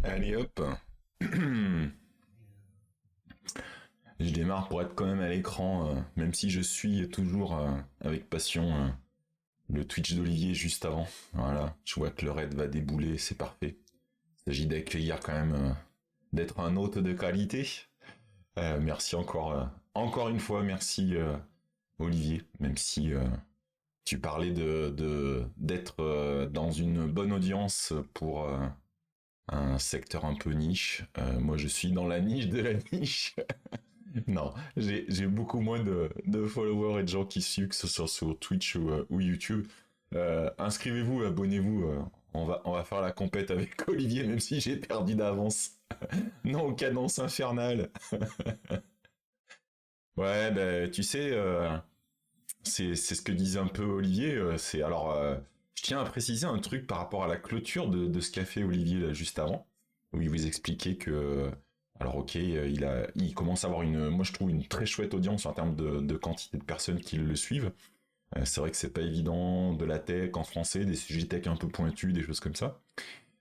Allez hop. Je démarre pour être quand même à l'écran, même si je suis toujours avec passion le Twitch d'Olivier juste avant. Voilà, je vois que le raid va débouler, c'est parfait. Il s'agit d'accueillir quand même, d'être un hôte de qualité. Merci encore une fois, merci Olivier, même si tu parlais d'être dans une bonne audience pour un secteur un peu niche. Moi, je suis dans la niche de la niche. Non, j'ai beaucoup moins de followers et de gens qui suivent, que ce soit sur Twitch ou YouTube. Inscrivez-vous, abonnez-vous. On va faire la compète avec Olivier, même si j'ai perdu d'avance. Non, aux cadences infernales. Ouais, ben, tu sais, c'est ce que disait un peu Olivier. Je tiens à préciser un truc par rapport à la clôture de ce qu'a fait Olivier là, juste avant, où il vous expliquait que, alors ok, il commence à avoir moi je trouve une très chouette audience en termes de quantité de personnes qui le suivent. C'est vrai que c'est pas évident de la tech en français, des sujets tech un peu pointus, des choses comme ça.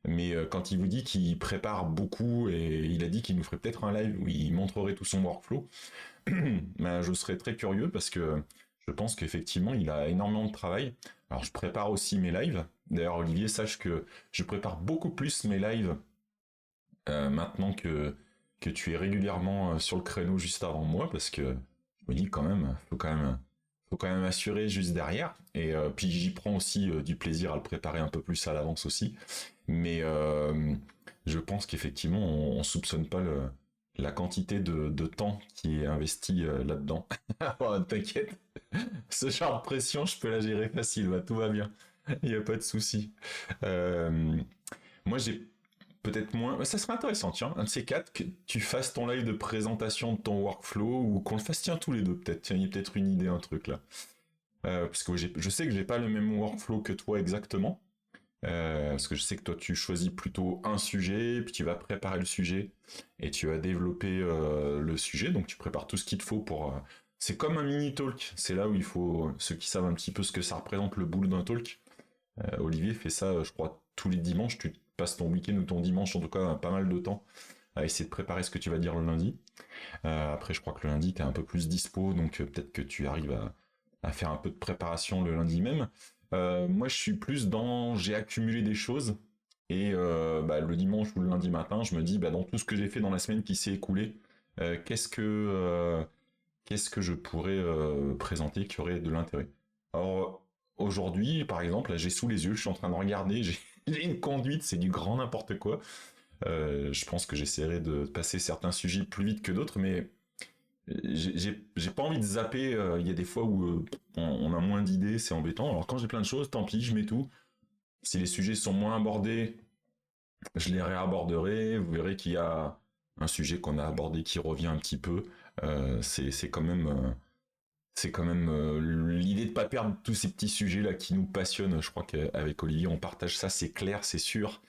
Mais quand il vous dit qu'il prépare beaucoup et il a dit qu'il nous ferait peut-être un live où il montrerait tout son workflow, ben, je serais très curieux parce que je pense qu'effectivement, il a énormément de travail. Alors, je prépare aussi mes lives. D'ailleurs, Olivier, sache que je prépare beaucoup plus mes lives maintenant que tu es régulièrement sur le créneau juste avant moi parce que je me dis quand même, faut quand même assurer juste derrière. Et puis, j'y prends aussi du plaisir à le préparer un peu plus à l'avance aussi. Mais je pense qu'effectivement, on soupçonne pas la quantité de temps qui est investi là-dedans. Oh, t'inquiète, ce genre de pression, je peux la gérer facile, tout va bien. Il n'y a pas de souci. Euh, Moi, j'ai peut-être moins. Ça serait intéressant, tiens, un de ces quatre, que tu fasses ton live de présentation de ton workflow ou qu'on le fasse, tiens, tous les deux, peut-être. Tiens, il y a peut-être une idée, un truc là. Parce que je sais que j'ai pas le même workflow que toi exactement. Parce que je sais que toi tu choisis plutôt un sujet, puis tu vas préparer le sujet et tu vas développer le sujet. Donc tu prépares tout ce qu'il te faut pour. C'est comme un mini talk. C'est là où il faut ceux qui savent un petit peu ce que ça représente le boulot d'un talk. Olivier fait ça, je crois, tous les dimanches. Tu passes ton week-end ou ton dimanche, en tout cas, pas mal de temps à essayer de préparer ce que tu vas dire le lundi. Après, je crois que le lundi, tu es un peu plus dispo, donc peut-être que tu arrives à faire un peu de préparation le lundi même. Moi, je suis plus dans j'ai accumulé des choses et le dimanche ou le lundi matin, je me dis dans tout ce que j'ai fait dans la semaine qui s'est écoulée, euh, qu'est-ce que euh, qu'est-ce que je pourrais présenter qui aurait de l'intérêt. Alors aujourd'hui, par exemple, là, j'ai sous les yeux, je suis en train de regarder, j'ai une conduite, c'est du grand n'importe quoi. Je pense que j'essaierai de passer certains sujets plus vite que d'autres, mais j'ai pas envie de zapper. Il y a des fois où on a moins d'idées, c'est embêtant. Alors quand j'ai plein de choses, tant pis, je mets tout. Si les sujets sont moins abordés, je les réaborderai. Vous verrez qu'il y a un sujet qu'on a abordé qui revient un petit peu. C'est quand même, l'idée de pas perdre tous ces petits sujets là qui nous passionnent. Je crois qu'avec Olivier, on partage ça, c'est clair, c'est sûr.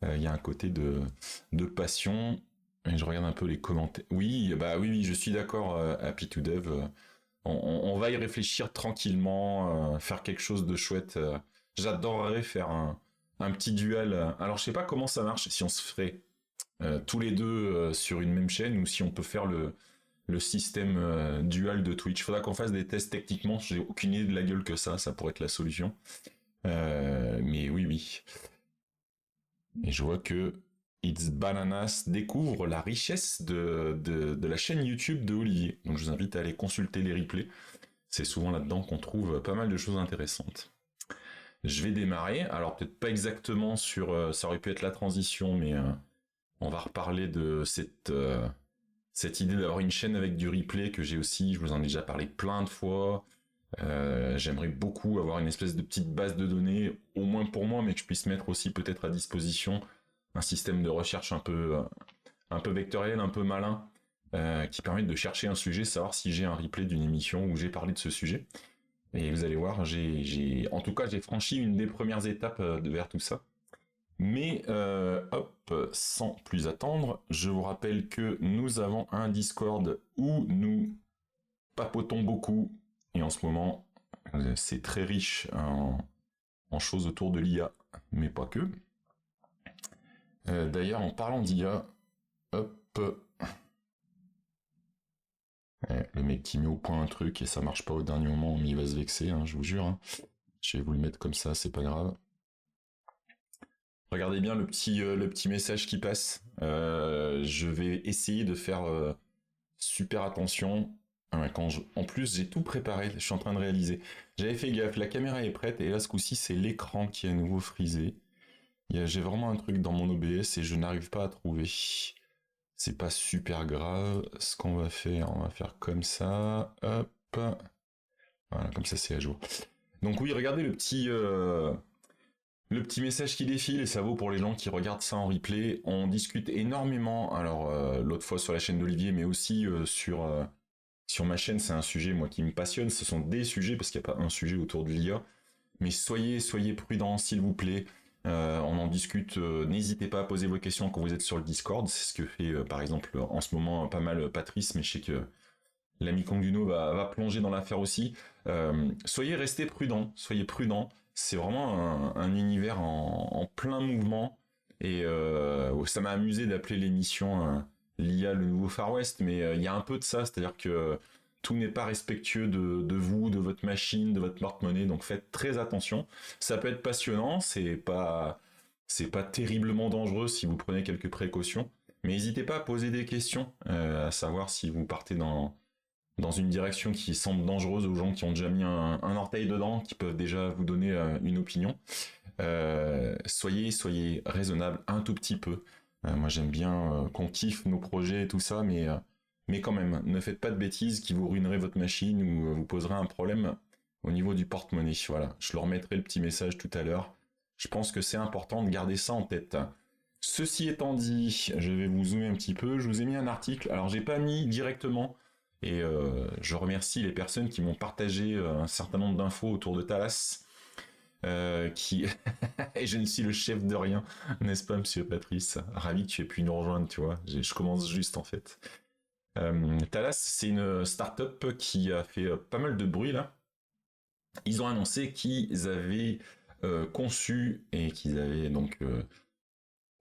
Il y a un côté de passion. Et je regarde un peu les commentaires. Oui, bah oui, oui, je suis d'accord, Happy to Dev. On va y réfléchir tranquillement, faire quelque chose de chouette. J'adorerais faire un petit duel. Alors, je sais pas comment ça marche, si on se ferait tous les deux sur une même chaîne ou si on peut faire le système dual de Twitch. Faudra qu'on fasse des tests techniquement. J'ai aucune idée de la gueule que ça pourrait être la solution. Mais oui, oui. Et je vois que It's Bananas découvre la richesse de la chaîne YouTube de Olivier. Donc je vous invite à aller consulter les replays. C'est souvent là-dedans qu'on trouve pas mal de choses intéressantes. Je vais démarrer. Alors peut-être pas exactement sur... ça aurait pu être la transition, mais on va reparler de cette idée d'avoir une chaîne avec du replay que j'ai aussi. Je vous en ai déjà parlé plein de fois. J'aimerais beaucoup avoir une espèce de petite base de données, au moins pour moi, mais que je puisse mettre aussi peut-être à disposition un système de recherche un peu vectoriel, un peu malin, qui permet de chercher un sujet, savoir si j'ai un replay d'une émission où j'ai parlé de ce sujet. Et vous allez voir, en tout cas, j'ai franchi une des premières étapes vers tout ça. Mais hop, sans plus attendre, je vous rappelle que nous avons un Discord où nous papotons beaucoup. Et en ce moment, c'est très riche en choses autour de l'IA, mais pas que. D'ailleurs, en parlant d'IA, hop, le mec qui met au point un truc et ça marche pas au dernier moment, mais il va se vexer, hein, je vous jure. Hein. Je vais vous le mettre comme ça, c'est pas grave. Regardez bien le petit message qui passe. Je vais essayer de faire super attention. En plus, j'ai tout préparé, je suis en train de réaliser. J'avais fait gaffe, la caméra est prête, et là, ce coup-ci, c'est l'écran qui est à nouveau frisé. J'ai vraiment un truc dans mon OBS et je n'arrive pas à trouver. C'est pas super grave. Ce qu'on va faire comme ça. Hop. Voilà, comme ça, c'est à jour. Donc oui, regardez le petit message qui défile, et ça vaut pour les gens qui regardent ça en replay. On discute énormément, alors l'autre fois sur la chaîne d'Olivier, mais aussi sur ma chaîne, c'est un sujet moi qui me passionne. Ce sont des sujets, parce qu'il n'y a pas un sujet autour de l'IA. Mais soyez prudents, s'il vous plaît. On en discute, n'hésitez pas à poser vos questions quand vous êtes sur le Discord. C'est ce que fait par exemple en ce moment pas mal Patrice, mais je sais que l'ami Konguno va plonger dans l'affaire aussi. Restés prudents, soyez prudents. C'est vraiment un univers en plein mouvement. Et ça m'a amusé d'appeler l'émission l'IA le nouveau Far West, mais il y a un peu de ça, c'est-à-dire que tout n'est pas respectueux de vous, de votre machine, de votre porte-monnaie, donc faites très attention. Ça peut être passionnant, c'est pas terriblement dangereux si vous prenez quelques précautions, mais n'hésitez pas à poser des questions, à savoir si vous partez dans une direction qui semble dangereuse aux gens qui ont déjà mis un orteil dedans, qui peuvent déjà vous donner une opinion. Soyez raisonnable un tout petit peu. Moi j'aime bien qu'on kiffe nos projets et tout ça, mais quand même, ne faites pas de bêtises qui vous ruineraient votre machine ou vous poserez un problème au niveau du porte-monnaie. Voilà, je leur mettrai le petit message tout à l'heure. Je pense que c'est important de garder ça en tête. Ceci étant dit, je vais vous zoomer un petit peu. Je vous ai mis un article. Alors j'ai pas mis directement, et je remercie les personnes qui m'ont partagé un certain nombre d'infos autour de Thalas. Qui et je ne suis le chef de rien, n'est-ce pas, monsieur Patrice? Ravi que tu aies pu nous rejoindre, tu vois. Je commence juste en fait. Thalas, c'est une startup qui a fait pas mal de bruit là. Ils ont annoncé qu'ils avaient conçu et qu'ils avaient donc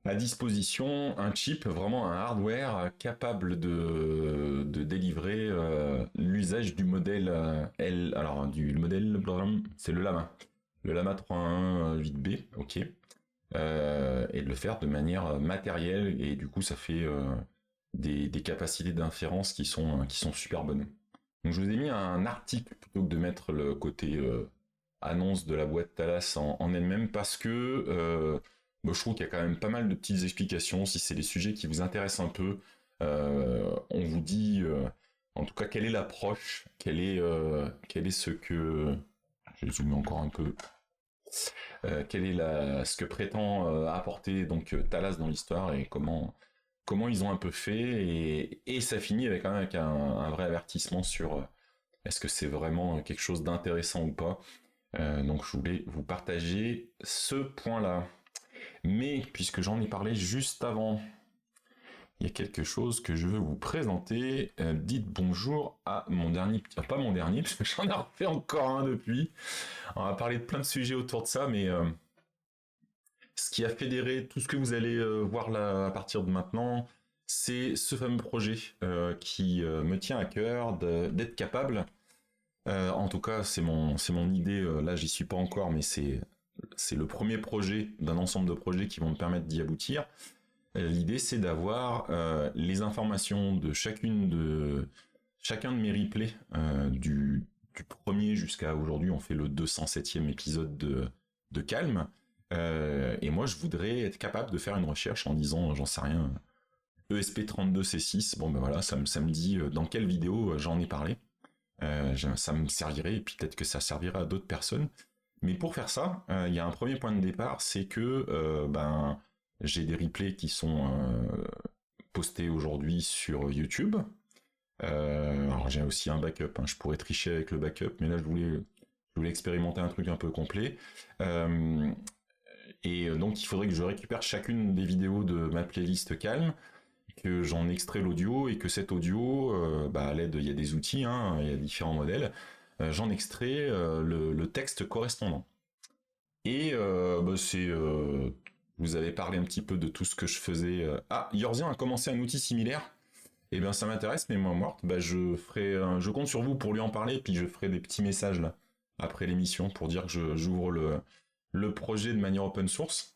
à disposition un chip, vraiment un hardware capable de délivrer l'usage du modèle L. Alors le modèle, c'est le Lama. Le Lama 3.1 8B, ok. Et de le faire de manière matérielle, et du coup ça fait des capacités d'inférence qui sont super bonnes. Donc je vous ai mis un article plutôt que de mettre le côté annonce de la boîte Thalas en elle-même, parce que je trouve qu'il y a quand même pas mal de petites explications. Si c'est des sujets qui vous intéressent un peu, on vous dit en tout cas quelle est l'approche, quel est ce que... Je vais zoomer encore un peu. Quel est ce que prétend apporter donc Thalas dans l'histoire, et comment ils ont un peu fait, et ça finit avec, quand même, avec un vrai avertissement sur est-ce que c'est vraiment quelque chose d'intéressant ou pas. Donc je voulais vous partager ce point-là. Mais puisque j'en ai parlé juste avant, il y a quelque chose que je veux vous présenter. Dites bonjour à mon dernier, pas mon dernier, parce que j'en ai refait encore un depuis. On va parler de plein de sujets autour de ça, mais ce qui a fédéré tout ce que vous allez voir là à partir de maintenant, c'est ce fameux projet qui me tient à cœur d'être capable. En tout cas, c'est mon idée. Là, j'y suis pas encore, mais c'est le premier projet d'un ensemble de projets qui vont me permettre d'y aboutir. L'idée, c'est d'avoir les informations de chacun de mes replays, du premier jusqu'à aujourd'hui. On fait le 207e épisode de Calme. Et moi, je voudrais être capable de faire une recherche en disant, j'en sais rien, ESP32C6. Bon, ben voilà, ça me dit dans quelle vidéo j'en ai parlé. Ça me servirait, et puis peut-être que ça servira à d'autres personnes. Mais pour faire ça, il y a un premier point de départ, c'est que j'ai des replays qui sont postés aujourd'hui sur YouTube. Alors j'ai aussi un backup, hein. Je pourrais tricher avec le backup, mais là je voulais expérimenter un truc un peu complet. Et donc il faudrait que je récupère chacune des vidéos de ma playlist Calme, que j'en extrais l'audio, et que cet audio, à l'aide, il y a des outils, hein, il y a différents modèles, j'en extrais le texte correspondant. Et c'est vous avez parlé un petit peu de tout ce que je faisais. Ah, Yorzien a commencé un outil similaire. Eh bien, ça m'intéresse, mais moi, Mort, bah, je compte sur vous pour lui en parler, puis je ferai des petits messages là, après l'émission, pour dire que j'ouvre le projet de manière open source.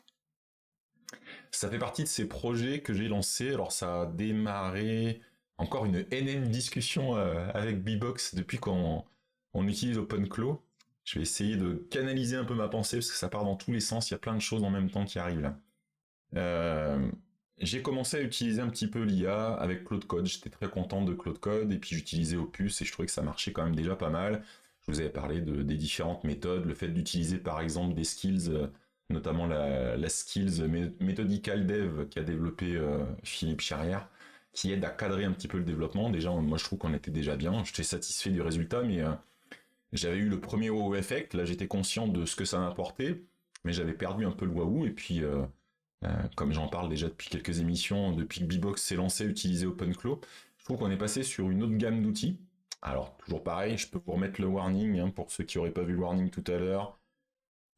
Ça fait partie de ces projets que j'ai lancés. Alors, ça a démarré encore une énième discussion avec Bbox depuis qu'on utilise OpenClaw. Je vais essayer de canaliser un peu ma pensée parce que ça part dans tous les sens. Il y a plein de choses en même temps qui arrivent là. J'ai commencé à utiliser un petit peu l'IA avec Claude Code. J'étais très content de Claude Code et puis j'utilisais Opus et je trouvais que ça marchait quand même déjà pas mal. Je vous avais parlé des différentes méthodes, le fait d'utiliser par exemple des skills, notamment la skills Methodical Dev qu'a développé Philippe Charrière, qui aide à cadrer un petit peu le développement. Déjà, moi je trouve qu'on était déjà bien. J'étais satisfait du résultat, mais j'avais eu le premier wow effect. Là, j'étais conscient de ce que ça m'apportait, mais j'avais perdu un peu le waouh. Et puis, comme j'en parle déjà depuis quelques émissions, depuis que Bbox s'est lancé, utiliser OpenClaw, je trouve qu'on est passé sur une autre gamme d'outils. Alors, toujours pareil, je peux vous remettre le warning, hein, pour ceux qui n'auraient pas vu le warning tout à l'heure.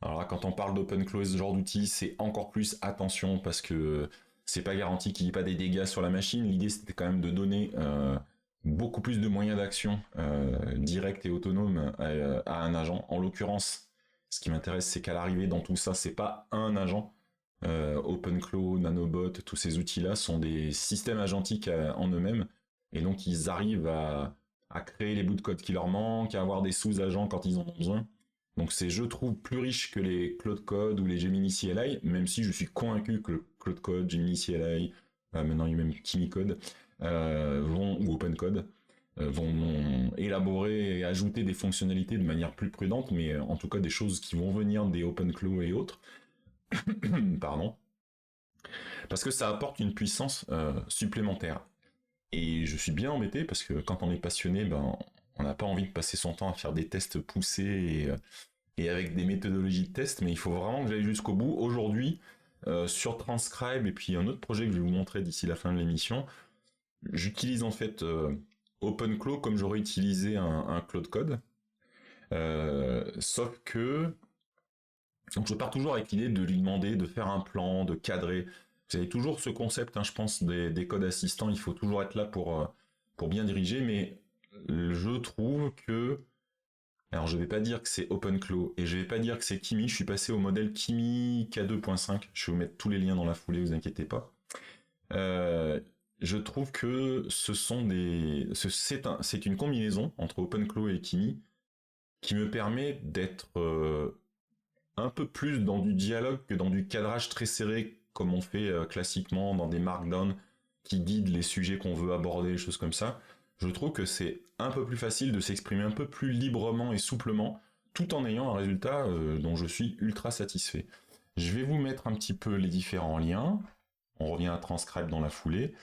Alors là, quand on parle d'OpenClaw et ce genre d'outils, c'est encore plus attention, parce que c'est pas garanti qu'il n'y ait pas des dégâts sur la machine. L'idée, c'était quand même de donner beaucoup plus de moyens d'action directs et autonomes à un agent. En l'occurrence, ce qui m'intéresse, c'est qu'à l'arrivée dans tout ça, c'est pas un agent. OpenClaw, Nanobot, tous ces outils-là sont des systèmes agentiques en eux-mêmes, et donc ils arrivent à créer les bouts de code qui leur manquent, à avoir des sous-agents quand ils en ont besoin. Donc c'est, je trouve, plus riche que les Claude Code ou les Gemini CLI, même si je suis convaincu que Claude Code, Gemini CLI, maintenant il y a même Kimi Code, ou Open Code, vont élaborer et ajouter des fonctionnalités de manière plus prudente, mais en tout cas des choses qui vont venir des OpenClaw et autres. Pardon. Parce que ça apporte une puissance supplémentaire. Et je suis bien embêté parce que quand on est passionné, ben, on n'a pas envie de passer son temps à faire des tests poussés et avec des méthodologies de test, mais il faut vraiment que j'aille jusqu'au bout. Aujourd'hui, sur Transcribe et puis un autre projet que je vais vous montrer d'ici la fin de l'émission, j'utilise en fait OpenClaw comme j'aurais utilisé un Claude Code. Sauf que donc je pars toujours avec l'idée de lui demander de faire un plan, de cadrer. Vous avez toujours ce concept, hein, je pense, des codes assistants, il faut toujours être là pour bien diriger, mais je trouve que... Alors je vais pas dire que c'est OpenClaw, et je vais pas dire que c'est Kimi, je suis passé au modèle Kimi K2.5, je vais vous mettre tous les liens dans la foulée, vous inquiétez pas. Je trouve que c'est une combinaison entre OpenClaw et Kimi qui me permet d'être un peu plus dans du dialogue que dans du cadrage très serré, comme on fait classiquement dans des markdowns qui guident les sujets qu'on veut aborder, des choses comme ça. Je trouve que c'est un peu plus facile de s'exprimer un peu plus librement et souplement, tout en ayant un résultat dont je suis ultra satisfait. Je vais vous mettre un petit peu les différents liens. On revient à Transcribe dans la foulée.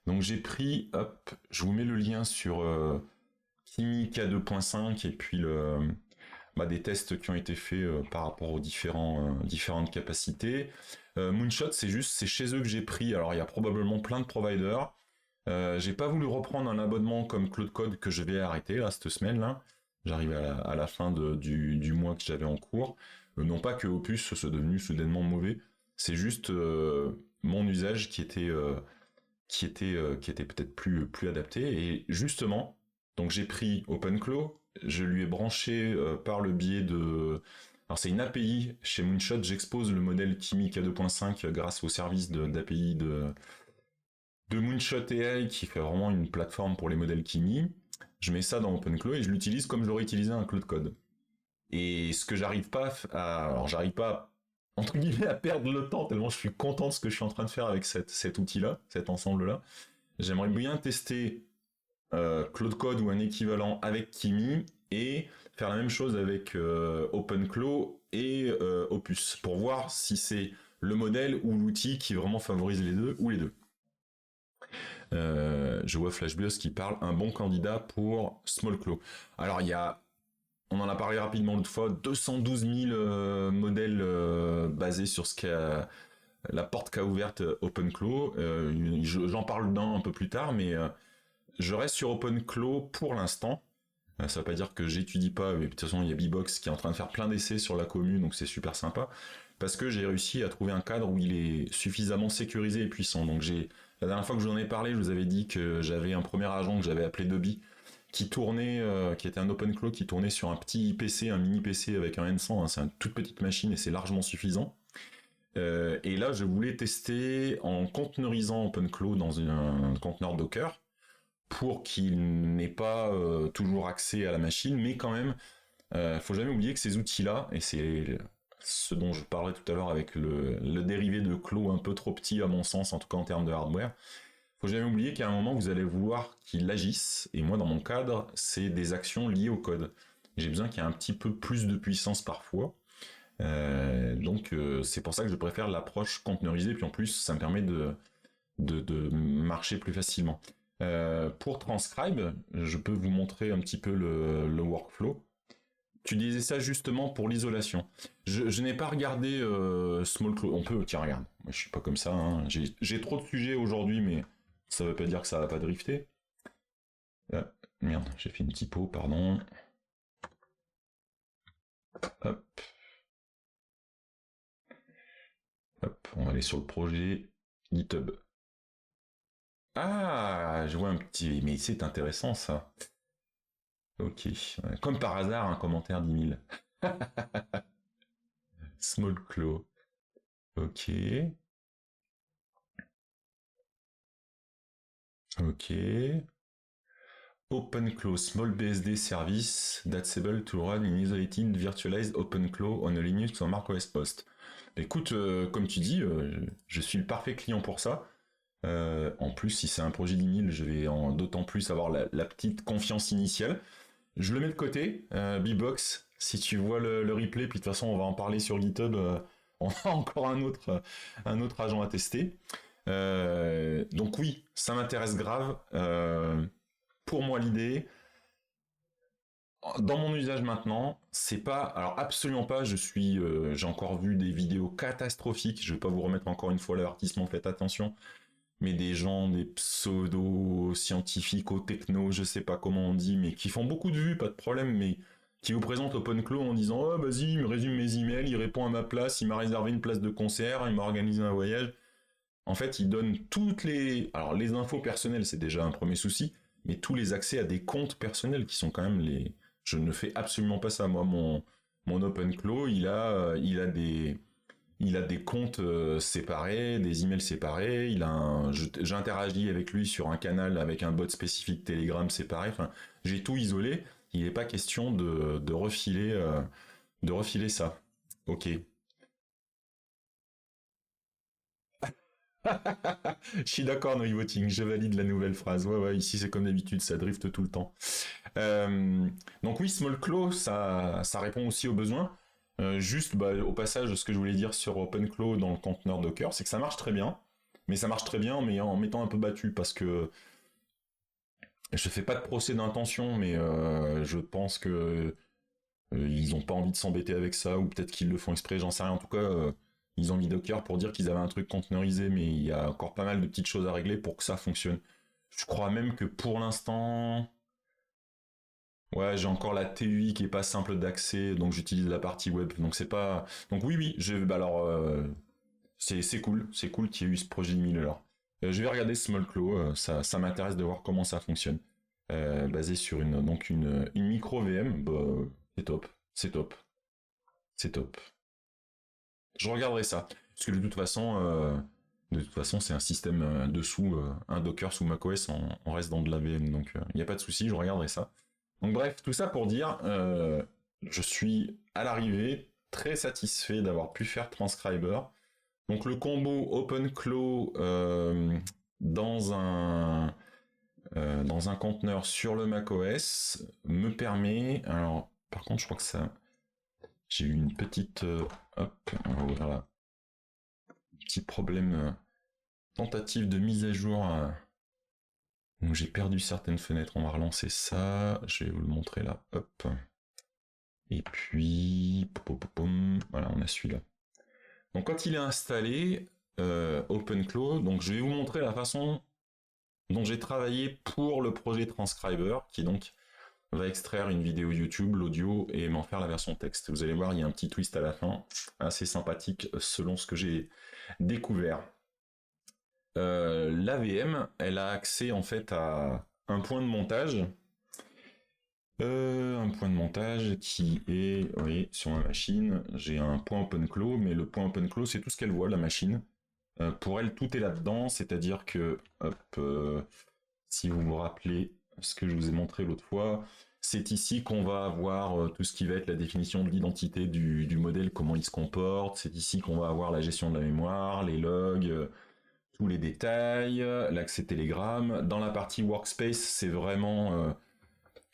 Donc j'ai pris, hop, je vous mets le lien sur Kimi K2.5 et puis des tests qui ont été faits par rapport aux différentes capacités. Moonshot, c'est chez eux que j'ai pris. Alors il y a probablement plein de providers. J'ai pas voulu reprendre un abonnement comme Claude Code que je vais arrêter là cette semaine là. J'arrive à la fin du mois que j'avais en cours. Non pas que Opus soit devenu soudainement mauvais, c'est juste mon usage qui était peut-être plus adapté. Et justement, donc j'ai pris OpenClaw, je lui ai branché par le biais de... Alors c'est une API chez Moonshot, j'expose le modèle Kimi K2.5 grâce au service d'API de Moonshot AI qui fait vraiment une plateforme pour les modèles Kimi. Je mets ça dans OpenClaw et je l'utilise comme j'aurais utilisé un Claude Code. Et ce que j'arrive pas alors j'arrive pas entre guillemets à perdre le temps tellement je suis content de ce que je suis en train de faire avec cet outil-là, cet ensemble-là. J'aimerais bien tester Claude Code ou un équivalent avec Kimi et faire la même chose avec OpenClaw et Opus pour voir si c'est le modèle ou l'outil qui vraiment favorise les deux ou les deux. Je vois FlashBus qui parle un bon candidat pour SmallClaw. Alors on en a parlé rapidement l'autre fois, 212 000 modèles basés sur la porte qu'a ouverte OpenClaw. J'en parle un peu plus tard, mais je reste sur OpenClaw pour l'instant. Ça ne veut pas dire que j'étudie pas, mais de toute façon il y a Bbox qui est en train de faire plein d'essais sur la commune, donc c'est super sympa. parce que j'ai réussi à trouver un cadre où il est suffisamment sécurisé et puissant. Donc la dernière fois que je vous en ai parlé, je vous avais dit que j'avais un premier agent que j'avais appelé Dobby, qui tournait, qui était un OpenClaw, qui tournait sur un petit PC, un mini PC avec un N100, hein, c'est une toute petite machine et c'est largement suffisant. Et là, je voulais tester en conteneurisant OpenClaw dans un conteneur Docker, pour qu'il n'ait pas toujours accès à la machine, mais quand même, faut jamais oublier que ces outils-là, et c'est ce dont je parlais tout à l'heure avec le dérivé de Claw un peu trop petit à mon sens, en tout cas en termes de hardware, faut jamais oublier qu'à un moment vous allez vouloir qu'il agisse, et moi dans mon cadre, c'est des actions liées au code. J'ai besoin qu'il y ait un petit peu plus de puissance parfois, donc c'est pour ça que je préfère l'approche conteneurisée, puis en plus ça me permet de marcher plus facilement. Pour Transcribe, je peux vous montrer un petit peu le workflow. Tu disais ça justement pour l'isolation. Je n'ai pas regardé SmallClaw. On peut, tiens, regarde. Moi, je suis pas comme ça. Hein. J'ai trop de sujets aujourd'hui, mais ça veut pas dire que ça va pas drifter. Merde, j'ai fait une typo, pardon. Hop. Hop, on va aller sur le projet GitHub. Ah, je vois un petit... Mais c'est intéressant, ça. Ok. Comme par hasard, un commentaire 10 000. SmallClaw. Ok. Ok. OpenClaw Small BSD Service that's able to run in isolated virtualized OpenClaw on a Linux or macOS host. Écoute, comme tu dis, je suis le parfait client pour ça. En plus, si c'est un projet 10 000, je vais d'autant plus avoir la petite confiance initiale. Je le mets de côté, Bbox, si tu vois le replay, puis de toute façon on va en parler sur GitHub, on a encore un autre agent à tester. Donc oui, ça m'intéresse grave. Pour moi l'idée, dans mon usage maintenant, c'est pas, alors absolument pas, j'ai encore vu des vidéos catastrophiques, je vais pas vous remettre encore une fois l'avertissement, faites attention, mais des gens, des pseudo-scientifiques, techno, je sais pas comment on dit, mais qui font beaucoup de vues, pas de problème, mais qui vous présentent OpenClaw en disant « Oh, vas-y, il me résume mes emails, il répond à ma place, il m'a réservé une place de concert, il m'a organisé un voyage. » En fait, il donne toutes les... Alors, les infos personnelles, c'est déjà un premier souci, mais tous les accès à des comptes personnels qui sont quand même les... Je ne fais absolument pas ça. Moi, mon OpenClaw, il a des comptes séparés, des emails séparés, j'interagis avec lui sur un canal avec un bot spécifique Telegram séparé, enfin, j'ai tout isolé, il n'est pas question de refiler ça. Ok. Je suis d'accord, no voting, je valide la nouvelle phrase. Ouais, ici c'est comme d'habitude, ça drift tout le temps. Donc oui, SmallClaw, ça répond aussi aux besoins. Juste, au passage, ce que je voulais dire sur OpenClaw dans le conteneur Docker, c'est que ça marche très bien, mais ça marche très bien mais en m'étant un peu battu, parce que je fais pas de procès d'intention, mais je pense que ils ont pas envie de s'embêter avec ça, ou peut-être qu'ils le font exprès, j'en sais rien. En tout cas, ils ont mis Docker pour dire qu'ils avaient un truc conteneurisé, mais il y a encore pas mal de petites choses à régler pour que ça fonctionne. Je crois même que pour l'instant... Ouais, j'ai encore la TUI qui est pas simple d'accès, donc j'utilise la partie web. Donc c'est pas... Donc oui, c'est cool qu'il y ait eu ce projet de 1000 alors. Je vais regarder SmallClaw, ça m'intéresse de voir comment ça fonctionne. Basé sur une micro VM, c'est top, c'est top, c'est top. Je regarderai ça, parce que de toute façon, c'est un système dessous, un Docker sous macOS, on reste dans de la VM, donc il n'y a pas de souci, je regarderai ça. Donc bref, tout ça pour dire, je suis à l'arrivée très satisfait d'avoir pu faire Transcriber. Donc le combo OpenClaw dans un conteneur sur le macOS me permet... Alors, par contre, je crois que ça... J'ai eu une petite... voilà. Petit problème... tentative de mise à jour... Donc j'ai perdu certaines fenêtres, on va relancer ça, je vais vous le montrer là, hop. Et puis, voilà, on a celui-là. Donc quand il est installé, OpenClaw, donc je vais vous montrer la façon dont j'ai travaillé pour le projet Transcriber, qui est donc va extraire une vidéo YouTube, l'audio, et m'en faire la version texte. Vous allez voir, il y a un petit twist à la fin, assez sympathique selon ce que j'ai découvert. L'AVM, elle a accès en fait à un point de montage. Un point de montage qui est, oui, sur ma machine, j'ai un point OpenClaw, mais le point OpenClaw, c'est tout ce qu'elle voit, la machine. Pour elle, tout est là-dedans, c'est-à-dire que, hop, si vous vous rappelez ce que je vous ai montré l'autre fois, c'est ici qu'on va avoir tout ce qui va être la définition de l'identité du modèle, comment il se comporte, c'est ici qu'on va avoir la gestion de la mémoire, les logs, tous les détails, l'accès Telegram. Dans la partie Workspace, c'est vraiment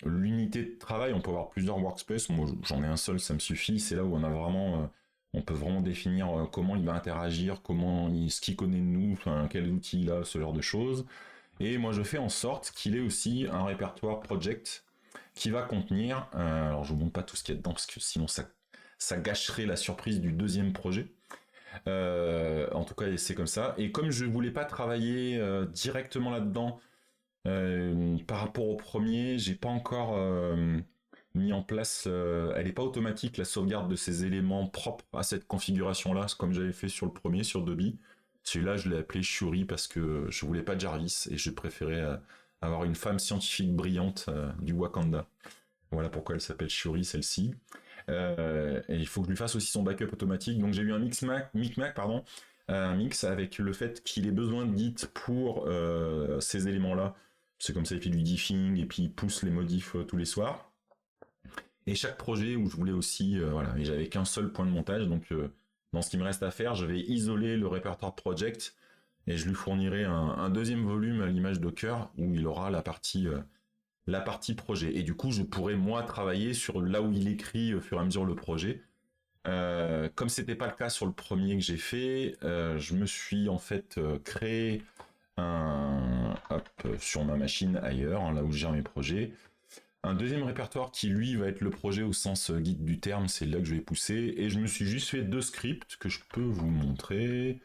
l'unité de travail. On peut avoir plusieurs Workspaces, moi j'en ai un seul, ça me suffit, c'est là où on a vraiment... on peut vraiment définir comment il va interagir, ce qu'il connaît de nous, enfin, quels outils il a, ce genre de choses. Et moi je fais en sorte qu'il ait aussi un répertoire project qui va contenir, alors je vous montre pas tout ce qu'il y a dedans parce que sinon ça gâcherait la surprise du deuxième projet. En tout cas c'est comme ça. Et comme je voulais pas travailler directement là-dedans par rapport au premier, j'ai pas encore mis en place, elle n'est pas automatique la sauvegarde de ces éléments propres à cette configuration là, comme j'avais fait sur le premier, sur Dobby. Celui-là je l'ai appelé Shuri parce que je voulais pas de Jarvis et je préférais avoir une femme scientifique brillante du Wakanda. Voilà pourquoi elle s'appelle Shuri, celle-ci. Et il faut que je lui fasse aussi son backup automatique, donc j'ai eu un micmac, un mix avec le fait qu'il ait besoin de Git pour ces éléments-là. C'est comme ça, il fait du diffing et puis il pousse les modifs tous les soirs. Et chaque projet où je voulais aussi, voilà, et j'avais qu'un seul point de montage, donc dans ce qui me reste à faire, je vais isoler le répertoire project et je lui fournirai un deuxième volume à l'image Docker où il aura la partie projet. Et du coup, je pourrais moi travailler sur là où il écrit au fur et à mesure le projet. Comme c'était pas le cas sur le premier que j'ai fait, je me suis en fait créé sur ma machine ailleurs, hein, là où je gère mes projets, un deuxième répertoire qui lui va être le projet au sens guide du terme, c'est là que je vais pousser, et je me suis juste fait 2 scripts que je peux vous montrer.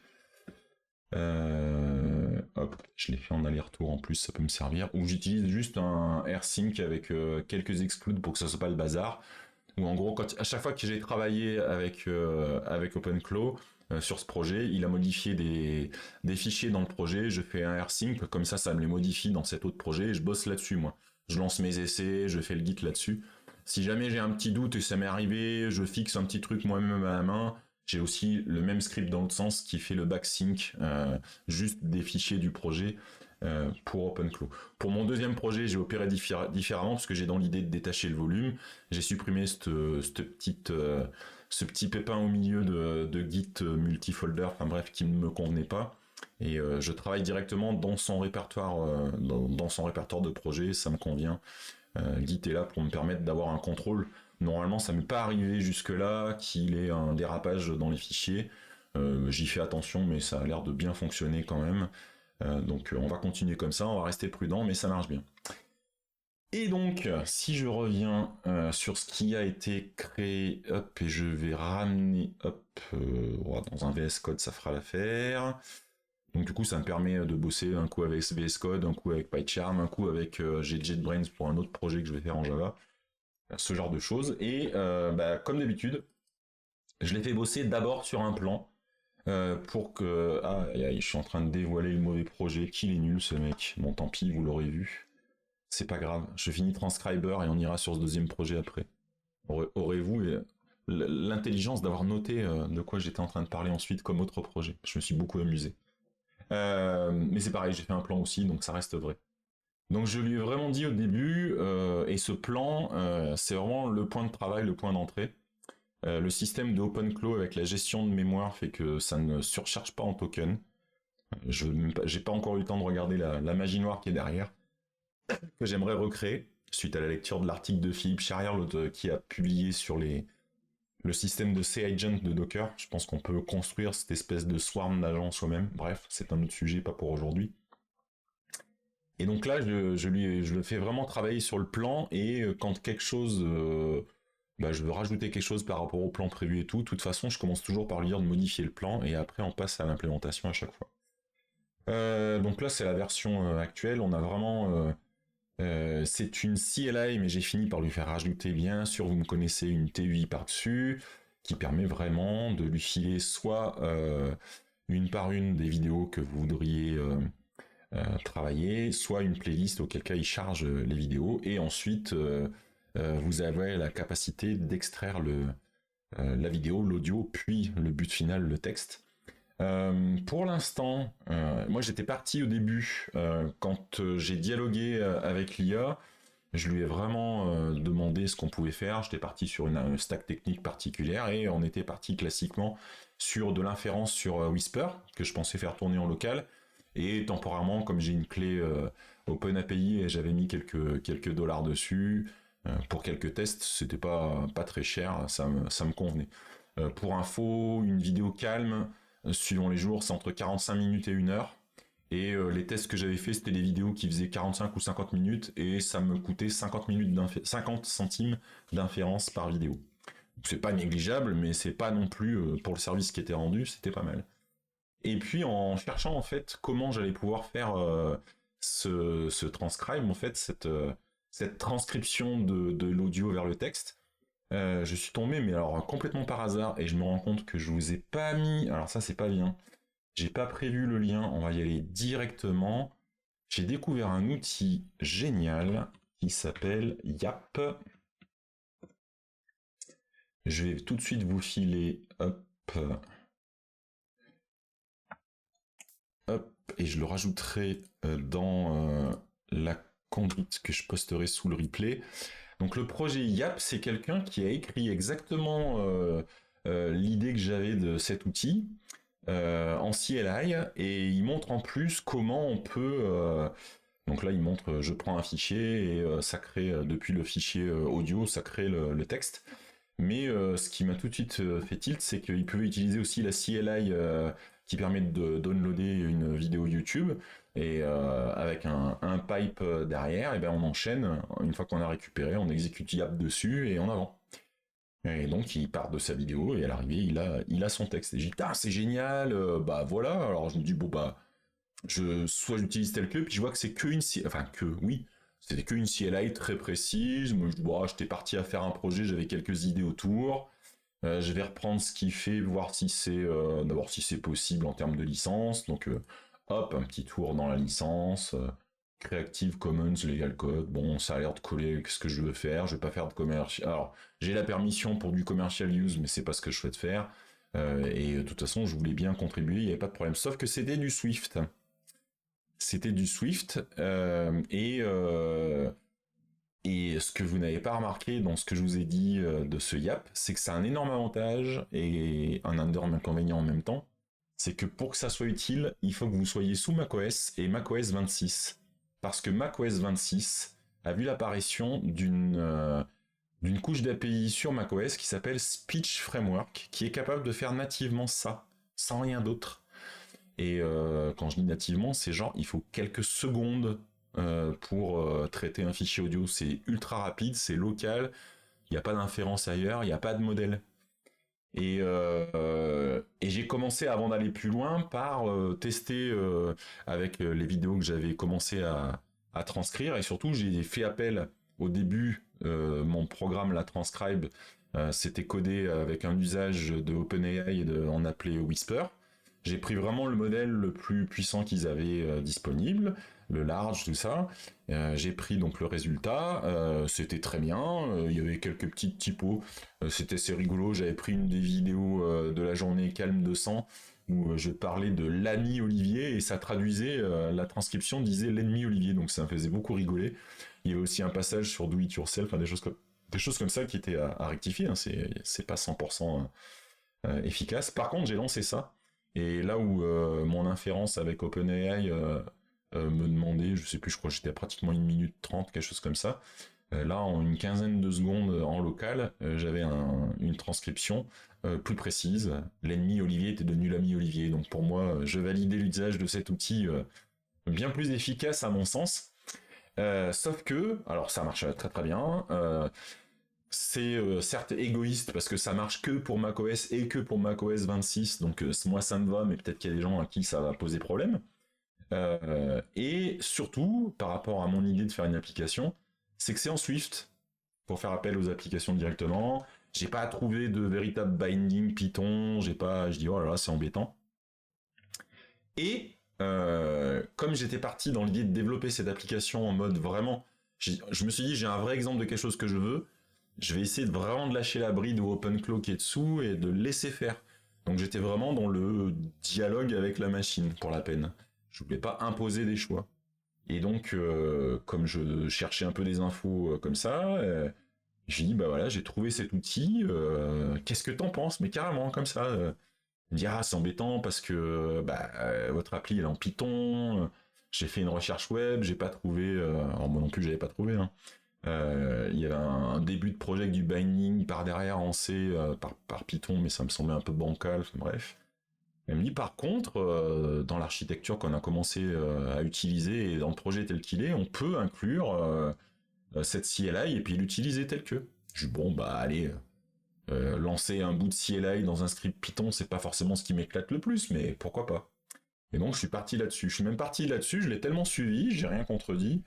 Je l'ai fait en aller-retour en plus, ça peut me servir, où j'utilise juste un AirSync avec quelques excludes pour que ça soit pas le bazar, où en gros, à chaque fois que j'ai travaillé avec OpenClaw, sur ce projet, il a modifié des fichiers dans le projet, je fais un AirSync, comme ça me les modifie dans cet autre projet, et je bosse là-dessus, moi. Je lance mes essais, je fais le Git là-dessus. Si jamais j'ai un petit doute et ça m'est arrivé, je fixe un petit truc moi-même à la main, j'ai aussi le même script dans l'autre sens qui fait le backsync, juste des fichiers du projet pour OpenClaw. Pour mon deuxième projet, j'ai opéré différemment parce que j'ai dans l'idée de détacher le volume. J'ai supprimé ce petit pépin au milieu de Git multifolder, enfin bref, qui ne me convenait pas. Et je travaille directement dans son répertoire, dans son répertoire de projet, ça me convient. Git est là pour me permettre d'avoir un contrôle. Normalement, ça m'est pas arrivé jusque-là qu'il ait un dérapage dans les fichiers. J'y fais attention, mais ça a l'air de bien fonctionner quand même. Donc on va continuer comme ça, on va rester prudent, mais ça marche bien. Et donc, si je reviens sur ce qui a été créé, hop, et je vais ramener, hop, dans un VS Code, ça fera l'affaire. Donc du coup, ça me permet de bosser un coup avec VS Code, un coup avec PyCharm, un coup avec JetBrains pour un autre projet que je vais faire en Java. Ce genre de choses. Et comme d'habitude, je l'ai fait bosser d'abord sur un plan pour que... Ah, je suis en train de dévoiler le mauvais projet. Qu'il est nul ce mec. Bon, tant pis, vous l'aurez vu. C'est pas grave. Je finis Transcriber et on ira sur ce deuxième projet après. Aurez-vous l'intelligence d'avoir noté de quoi j'étais en train de parler ensuite comme autre projet. Je me suis beaucoup amusé. Mais c'est pareil, j'ai fait un plan aussi, donc ça reste vrai. Donc je lui ai vraiment dit au début, et ce plan, c'est vraiment le point de travail, le point d'entrée. Le système de OpenClaw avec la gestion de mémoire fait que ça ne surcharge pas en token. J'ai pas encore eu le temps de regarder la magie noire qui est derrière, que j'aimerais recréer, suite à la lecture de l'article de Philippe Charrière, qui a publié sur le système de C-Agent de Docker. Je pense qu'on peut construire cette espèce de swarm d'agents soi-même. Bref, c'est un autre sujet, pas pour aujourd'hui. Et donc là, je le fais vraiment travailler sur le plan, et quand quelque chose... je veux rajouter quelque chose par rapport au plan prévu et tout, de toute façon, je commence toujours par lui dire de modifier le plan, et après, on passe à l'implémentation à chaque fois. Donc là, c'est la version actuelle. On a vraiment C'est une CLI, mais j'ai fini par lui faire rajouter, bien sûr, vous me connaissez, une TUI par-dessus, qui permet vraiment de lui filer soit une par une des vidéos que vous voudriez travailler, soit une playlist auquel cas il charge les vidéos, et ensuite vous avez la capacité d'extraire la vidéo, l'audio, puis le but final, le texte. Pour l'instant, moi j'étais parti au début, quand j'ai dialogué avec l'IA, je lui ai vraiment demandé ce qu'on pouvait faire. J'étais parti sur une stack technique particulière et on était parti classiquement sur de l'inférence sur Whisper, que je pensais faire tourner en local. Et temporairement, comme j'ai une clé OpenAPI et j'avais mis quelques dollars dessus, pour quelques tests, c'était pas très cher, ça me convenait. Pour info, une vidéo calme, suivant les jours, c'est entre 45 minutes et 1 heure. Et les tests que j'avais fait, c'était des vidéos qui faisaient 45 ou 50 minutes et ça me coûtait 50 centimes d'inférence par vidéo. C'est pas négligeable, mais c'est pas non plus, pour le service qui était rendu, c'était pas mal. Et puis en cherchant en fait comment j'allais pouvoir faire ce transcribe, en fait, cette transcription de l'audio vers le texte, je suis tombé, mais alors complètement par hasard, et je me rends compte que je vous ai pas mis. Alors ça, c'est pas bien. J'ai pas prévu le lien. On va y aller directement. J'ai découvert un outil génial qui s'appelle Yap. Je vais tout de suite vous filer. Hop, et je le rajouterai dans la conduite que je posterai sous le replay. Donc le projet Yap, c'est quelqu'un qui a écrit exactement l'idée que j'avais de cet outil en CLI, et il montre en plus comment on peut... donc là, il montre, je prends un fichier et ça crée, depuis le fichier audio, ça crée le texte. Mais ce qui m'a tout de suite fait tilt, c'est qu'il peut utiliser aussi la CLI qui permet de downloader une vidéo YouTube, et avec un pipe derrière, et ben on enchaîne. Une fois qu'on a récupéré, on exécute YAP dessus et en avant. Et donc il part de sa vidéo et à l'arrivée il a son texte. Et j'ai dit ah c'est génial, bah voilà. Alors je me dis bon bah soit j'utilise tel que, puis je vois que c'est que une, enfin que oui, c'était que une CLI très précise. Moi j'étais parti à faire un projet, j'avais quelques idées autour. Je vais reprendre ce qu'il fait, voir si c'est d'abord si c'est possible en termes de licence. Donc hop, un petit tour dans la licence. Creative Commons Legal Code. Bon, ça a l'air de coller avec ce que je veux faire. Je vais pas faire de commercial. Alors, j'ai la permission pour du commercial use, mais c'est pas ce que je souhaite faire. Et de toute façon, je voulais bien contribuer, il n'y avait pas de problème. Sauf que c'était du Swift. C'était du Swift. Et ce que vous n'avez pas remarqué dans ce que je vous ai dit de ce YAP, c'est que ça a un énorme avantage et un énorme inconvénient en même temps. C'est que pour que ça soit utile, il faut que vous soyez sous macOS et macOS 26. Parce que macOS 26 a vu l'apparition d'une couche d'API sur macOS qui s'appelle Speech Framework, qui est capable de faire nativement ça, sans rien d'autre. Et quand je dis nativement, c'est genre, il faut quelques secondes pour traiter un fichier audio. C'est ultra rapide, c'est local, il n'y a pas d'inférence ailleurs, il n'y a pas de modèle. Et j'ai commencé, avant d'aller plus loin, par tester avec les vidéos que j'avais commencé à transcrire. Et surtout, j'ai fait appel au début, mon programme, la Transcribe, c'était codé avec un usage de OpenAI on appelait Whisper. J'ai pris vraiment le modèle le plus puissant qu'ils avaient disponible, le large, tout ça. J'ai pris donc le résultat, c'était très bien, il y avait quelques petites typos, c'était assez rigolo. J'avais pris une des vidéos de la journée Calme 200 où je parlais de l'ami Olivier et ça traduisait, la transcription disait l'ennemi Olivier, donc ça me faisait beaucoup rigoler. Il y avait aussi un passage sur Do It Yourself, hein, des choses comme ça qui étaient à rectifier, hein, c'est pas 100% efficace. Par contre, j'ai lancé ça, et là où mon inférence avec OpenAI me demandait, je sais plus, je crois que j'étais à pratiquement 1 minute 30, quelque chose comme ça. Là, en une quinzaine de secondes en local, j'avais une transcription plus précise. L'ennemi Olivier était devenu l'ami Olivier. Donc pour moi, je validais l'usage de cet outil bien plus efficace à mon sens. Sauf que, alors ça marche très très bien. C'est certes égoïste parce que ça marche que pour macOS et que pour macOS 26. Donc moi ça me va, mais peut-être qu'il y a des gens à qui ça va poser problème. Et surtout, par rapport à mon idée de faire une application, c'est que c'est en Swift pour faire appel aux applications directement. J'ai pas trouvé de véritable binding Python. Je dis oh là là, c'est embêtant. Et comme j'étais parti dans l'idée de développer cette application en mode vraiment, je me suis dit j'ai un vrai exemple de quelque chose que je veux. Je vais essayer de vraiment de lâcher la bride au OpenClaw qui est dessous et de laisser faire. Donc j'étais vraiment dans le dialogue avec la machine pour la peine. Je voulais pas imposer des choix. Et donc, comme je cherchais un peu des infos comme ça, j'ai dit, bah voilà, j'ai trouvé cet outil, qu'est-ce que t'en penses? Mais carrément, comme ça. Me dire, ah, c'est embêtant parce que bah, votre appli, elle est en Python. J'ai fait une recherche web, j'ai pas trouvé, alors moi non plus, j'avais pas trouvé, hein. Il y avait un début de projet avec du binding par derrière en C par Python, mais ça me semblait un peu bancal, bref. Elle me dit par contre, dans l'architecture qu'on a commencé à utiliser et dans le projet tel qu'il est, on peut inclure cette CLI et puis l'utiliser tel que. Je dis bon bah allez, lancer un bout de CLI dans un script Python, c'est pas forcément ce qui m'éclate le plus, mais pourquoi pas. Et donc je suis parti là-dessus. Je suis même parti là-dessus, je l'ai tellement suivi, j'ai rien contredit.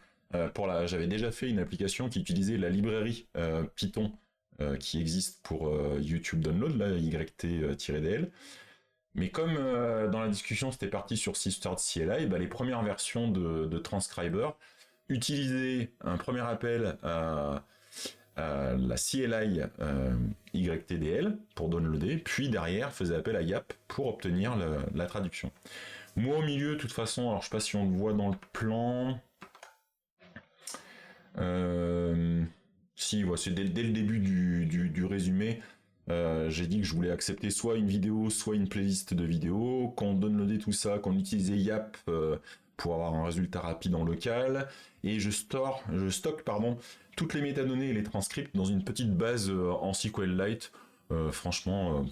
J'avais déjà fait une application qui utilisait la librairie Python qui existe pour YouTube Download, là, YT-DL. Mais comme dans la discussion c'était parti sur Sister CLI, bah, les premières versions de Transcriber utilisaient un premier appel à la CLI YTDL pour downloader, puis derrière faisait appel à YAP pour obtenir la traduction. Moi au milieu, de toute façon, alors je sais pas si on le voit dans le plan. Si, c'est dès le début du résumé. J'ai dit que je voulais accepter soit une vidéo, soit une playlist de vidéos, qu'on downloadait tout ça, qu'on utilisait YAP pour avoir un résultat rapide en local, et je stocke toutes les métadonnées et les transcripts dans une petite base en SQLite. Franchement,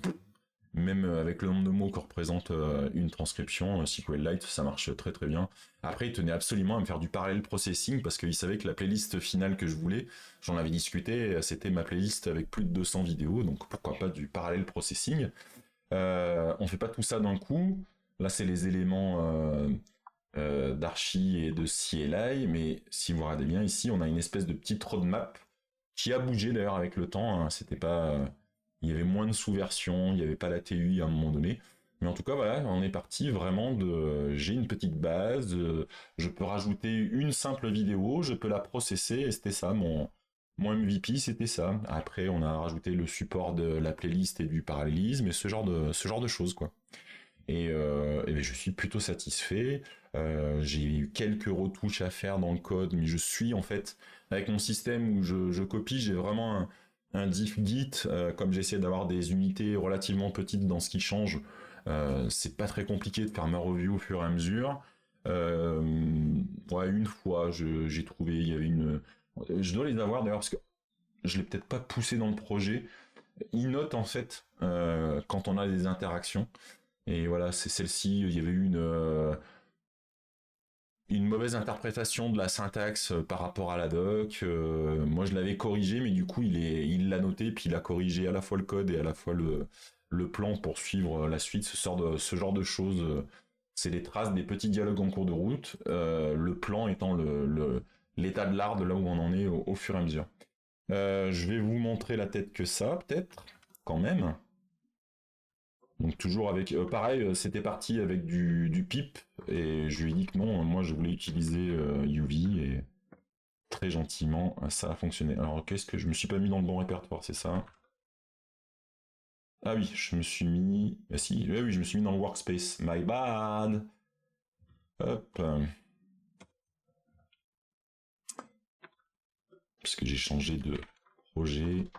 même avec le nombre de mots que représente une transcription, SQLite, ça marche très très bien. Après, il tenait absolument à me faire du parallel processing parce qu'il savait que la playlist finale que je voulais, j'en avais discuté, c'était ma playlist avec plus de 200 vidéos, donc pourquoi pas du parallel processing. On fait pas tout ça d'un coup. Là, c'est les éléments d'archi et de CLI, mais si vous regardez bien ici, on a une espèce de petite roadmap qui a bougé d'ailleurs avec le temps. Hein. C'était pas, il y avait moins de sous-versions, il n'y avait pas la TUI à un moment donné. Mais en tout cas, voilà, on est parti vraiment de. J'ai une petite base, je peux rajouter une simple vidéo, je peux la processer, et c'était ça, mon MVP, c'était ça. Après, on a rajouté le support de la playlist et du parallélisme, et ce genre de choses, quoi. Et je suis plutôt satisfait. J'ai eu quelques retouches à faire dans le code, mais je suis en fait, avec mon système où je copie, j'ai vraiment un diff git, comme j'essaie d'avoir des unités relativement petites dans ce qui change, c'est pas très compliqué de faire ma review au fur et à mesure. Ouais, une fois, j'ai trouvé, il y avait une... Je dois les avoir d'ailleurs, parce que je l'ai peut-être pas poussé dans le projet. Il note en fait quand on a des interactions. Et voilà, c'est celle-ci, il y avait eu une mauvaise interprétation de la syntaxe par rapport à la doc. Moi, je l'avais corrigé, mais du coup, il l'a noté, puis il a corrigé à la fois le code et à la fois le plan pour suivre la suite. Ce genre de choses, c'est des traces des petits dialogues en cours de route. Le plan étant l'état de l'art de là où on en est au fur et à mesure. Je vais vous montrer la tête que ça, peut-être, quand même. Donc toujours avec, pareil, c'était parti avec du pip, et je lui ai dit que non, moi je voulais utiliser UV, et très gentiment, ça a fonctionné. Alors qu'est-ce que je me suis pas mis dans le bon répertoire, c'est ça? Ah oui, je me suis mis, ah si, oui, je me suis mis dans le workspace, my bad. Hop, parce que j'ai changé de projet,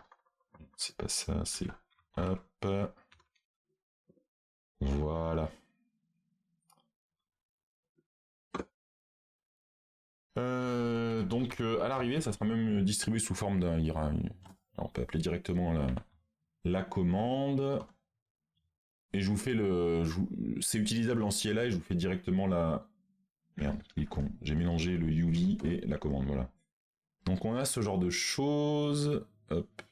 c'est pas ça, c'est hop, voilà. Donc à l'arrivée, ça sera même distribué sous forme d'un. On peut appeler directement la commande. Et je vous fais c'est utilisable en CLI, je vous fais directement la. Merde, il est con. J'ai mélangé le UV et la commande, voilà. Donc on a ce genre de choses. Hop.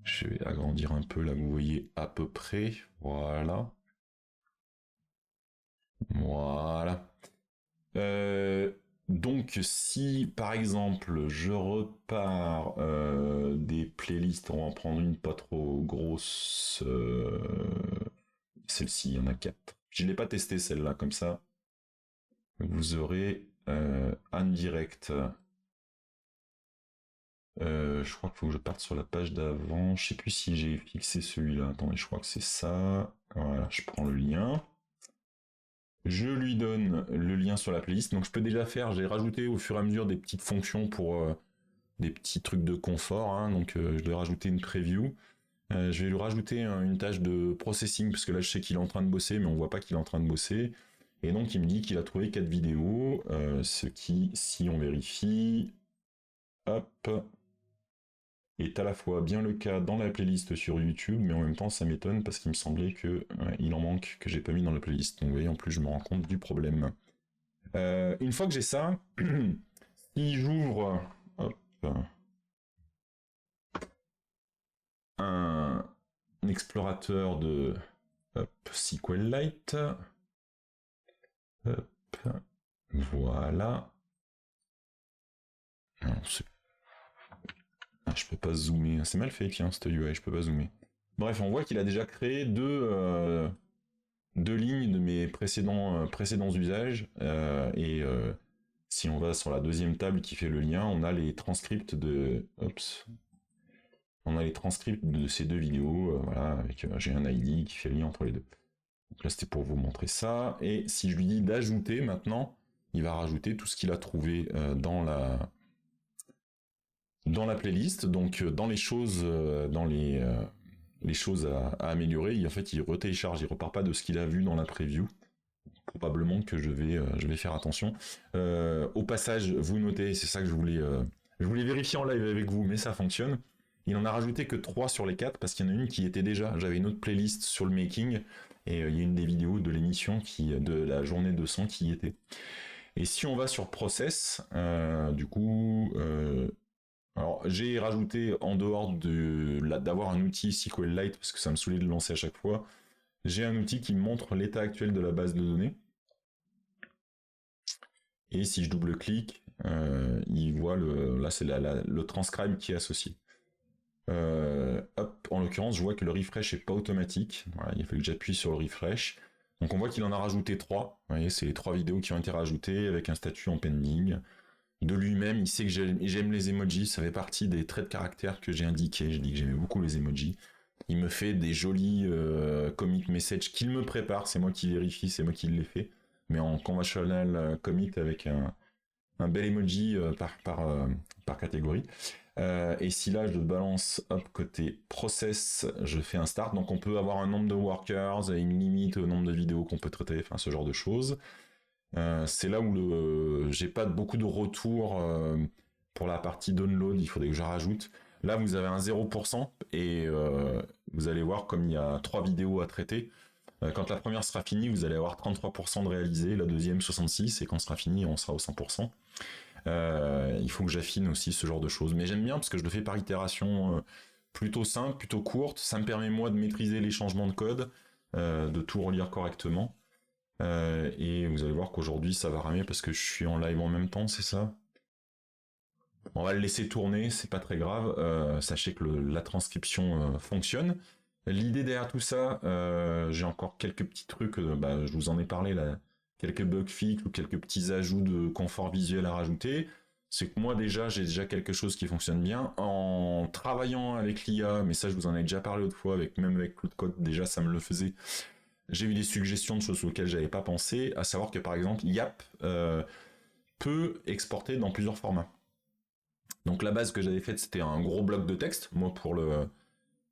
Je vais agrandir un peu, là vous voyez à peu près. Voilà. Voilà. Donc si par exemple je repars des playlists, on va en prendre une pas trop grosse, celle-ci, il y en a 4. Je ne l'ai pas testé celle-là, comme ça vous aurez un direct. Je crois qu'il faut que je parte sur la page d'avant. Je sais plus si j'ai fixé celui-là. Attendez, je crois que c'est ça. Voilà, je prends le lien. Je lui donne le lien sur la playlist. Donc je peux déjà faire, j'ai rajouté au fur et à mesure des petites fonctions pour des petits trucs de confort. Hein. Donc je vais rajouter une preview. Je vais lui rajouter une tâche de processing, parce que là je sais qu'il est en train de bosser, mais on voit pas qu'il est en train de bosser. Et donc il me dit qu'il a trouvé 4 vidéos, ce qui, si on vérifie, hop, est à la fois bien le cas dans la playlist sur YouTube, mais en même temps ça m'étonne parce qu'il me semblait que il en manque que j'ai pas mis dans la playlist. Donc vous voyez, en plus je me rends compte du problème. Une fois que j'ai ça, si j'ouvre un explorateur de SQLite, voilà. Non, je peux pas zoomer, c'est mal fait, tiens, cette UI, je peux pas zoomer. Bref, on voit qu'il a déjà créé deux lignes de mes précédents usages, si on va sur la deuxième table qui fait le lien, on a les transcripts de... On a les transcripts de ces deux vidéos, voilà, avec j'ai un ID qui fait le lien entre les deux. Donc là, c'était pour vous montrer ça. Et si je lui dis d'ajouter maintenant, il va rajouter tout ce qu'il a trouvé dans la playlist. Donc dans les choses, les choses à améliorer, en fait, il retélécharge, il repart pas de ce qu'il a vu dans la preview. Probablement que je vais faire attention. Au passage, vous notez, c'est ça que je voulais vérifier en live avec vous, mais ça fonctionne. Il en a rajouté que 3 sur les 4 parce qu'il y en a une qui était déjà. J'avais une autre playlist sur le making et il y a une des vidéos de l'émission de la journée de 100 qui y était. Et si on va sur Process, du coup, alors j'ai rajouté en dehors d'avoir un outil SQLite parce que ça me saoulait de le lancer à chaque fois. J'ai un outil qui me montre l'état actuel de la base de données. Et si je double-clique, il voit là c'est le transcribe qui est associé. En l'occurrence, je vois que le refresh est pas automatique. Voilà, il a fallu que j'appuie sur le refresh. Donc on voit qu'il en a rajouté 3. Vous voyez, c'est les 3 vidéos qui ont été rajoutées avec un statut en pending. De lui-même, il sait que j'aime les emojis. Ça fait partie des traits de caractère que j'ai indiqués. J'ai dit que j'aimais beaucoup les emojis. Il me fait des jolis commit messages qu'il me prépare. C'est moi qui vérifie, c'est moi qui les fais. Mais en conventional commit avec un bel emoji par catégorie. Et si là je balance côté process, je fais un start, donc on peut avoir un nombre de workers et une limite au nombre de vidéos qu'on peut traiter, enfin ce genre de choses. C'est là où j'ai pas beaucoup de retours pour la partie download, il faudrait que je rajoute. Là vous avez un 0% et vous allez voir comme il y a 3 vidéos à traiter. Quand la première sera finie, vous allez avoir 33% de réalisé, la deuxième 66%, et quand sera fini, on sera au 100%. Il faut que j'affine aussi ce genre de choses. Mais j'aime bien parce que je le fais par itération plutôt simple, plutôt courte. Ça me permet moi de maîtriser les changements de code, de tout relire correctement. Et vous allez voir qu'aujourd'hui ça va ramer parce que je suis en live en même temps, c'est ça ? On va le laisser tourner, c'est pas très grave. Sachez que la transcription fonctionne. L'idée derrière tout ça, j'ai encore quelques petits trucs, je vous en ai parlé là, quelques bugs fixes ou quelques petits ajouts de confort visuel à rajouter. C'est que moi déjà, j'ai déjà quelque chose qui fonctionne bien. En travaillant avec l'IA, mais ça je vous en ai déjà parlé autrefois, même avec Cloud Code, déjà ça me le faisait. J'ai eu des suggestions de choses auxquelles j'avais pas pensé, à savoir que par exemple, Yap peut exporter dans plusieurs formats. Donc la base que j'avais faite, c'était un gros bloc de texte. Moi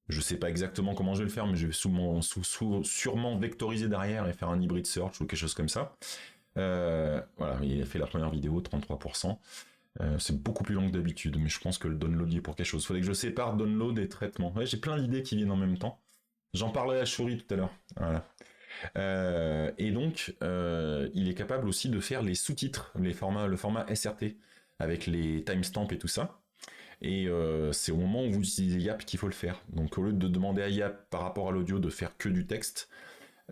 je sais pas exactement comment je vais le faire, mais je vais sûrement vectoriser derrière et faire un hybrid search ou quelque chose comme ça. Voilà, il a fait la première vidéo, 33%. C'est beaucoup plus long que d'habitude, mais je pense que le download y est pour quelque chose. Il faudrait que je sépare download et traitement. Ouais, j'ai plein d'idées qui viennent en même temps. J'en parlais à Shuri tout à l'heure. Voilà. Et donc, il est capable aussi de faire les sous-titres, le format SRT, avec les timestamps et tout ça. Et c'est au moment où vous utilisez Yap qu'il faut le faire. Donc au lieu de demander à Yap par rapport à l'audio de faire que du texte,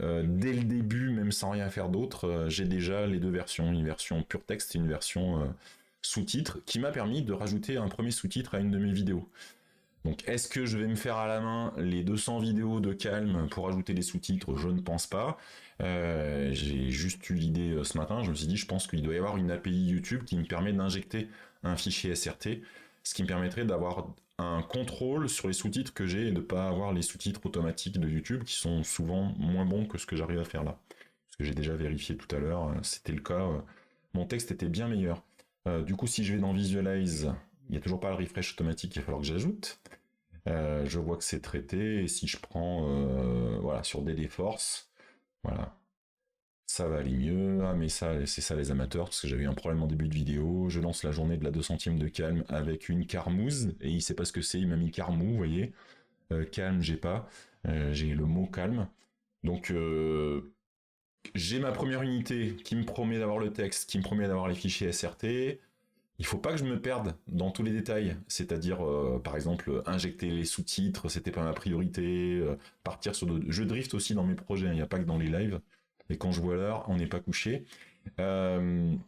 dès le début, même sans rien faire d'autre, j'ai déjà les deux versions, une version pure texte et une version sous-titres, qui m'a permis de rajouter un premier sous-titre à une de mes vidéos. Donc est-ce que je vais me faire à la main les 200 vidéos de Calm pour ajouter les sous-titres? Je ne pense pas. J'ai juste eu l'idée ce matin, je me suis dit je pense qu'il doit y avoir une API YouTube qui me permet d'injecter un fichier SRT, ce qui me permettrait d'avoir un contrôle sur les sous-titres que j'ai et de ne pas avoir les sous-titres automatiques de YouTube qui sont souvent moins bons que ce que j'arrive à faire là. Parce que j'ai déjà vérifié tout à l'heure, c'était le cas, mon texte était bien meilleur. Du coup si je vais dans Visualize, il n'y a toujours pas le refresh automatique, il va falloir que j'ajoute. Je vois que c'est traité, et si je prends voilà, sur DD Force, voilà, ça va aller mieux. Ah mais ça, c'est ça les amateurs, parce que j'avais un problème en début de vidéo. Je lance la journée de la 200e de Calm avec une carmouze, et il sait pas ce que c'est, il m'a mis carmou, vous voyez. Calm, j'ai pas, j'ai le mot calme. Donc j'ai ma première unité qui me promet d'avoir le texte, qui me promet d'avoir les fichiers SRT. Il faut pas que je me perde dans tous les détails, c'est-à-dire par exemple injecter les sous-titres, c'était pas ma priorité, partir sur d'autres. Je drift aussi dans mes projets, il n'y a pas que dans les lives, et quand je vois l'heure, on n'est pas couché. Je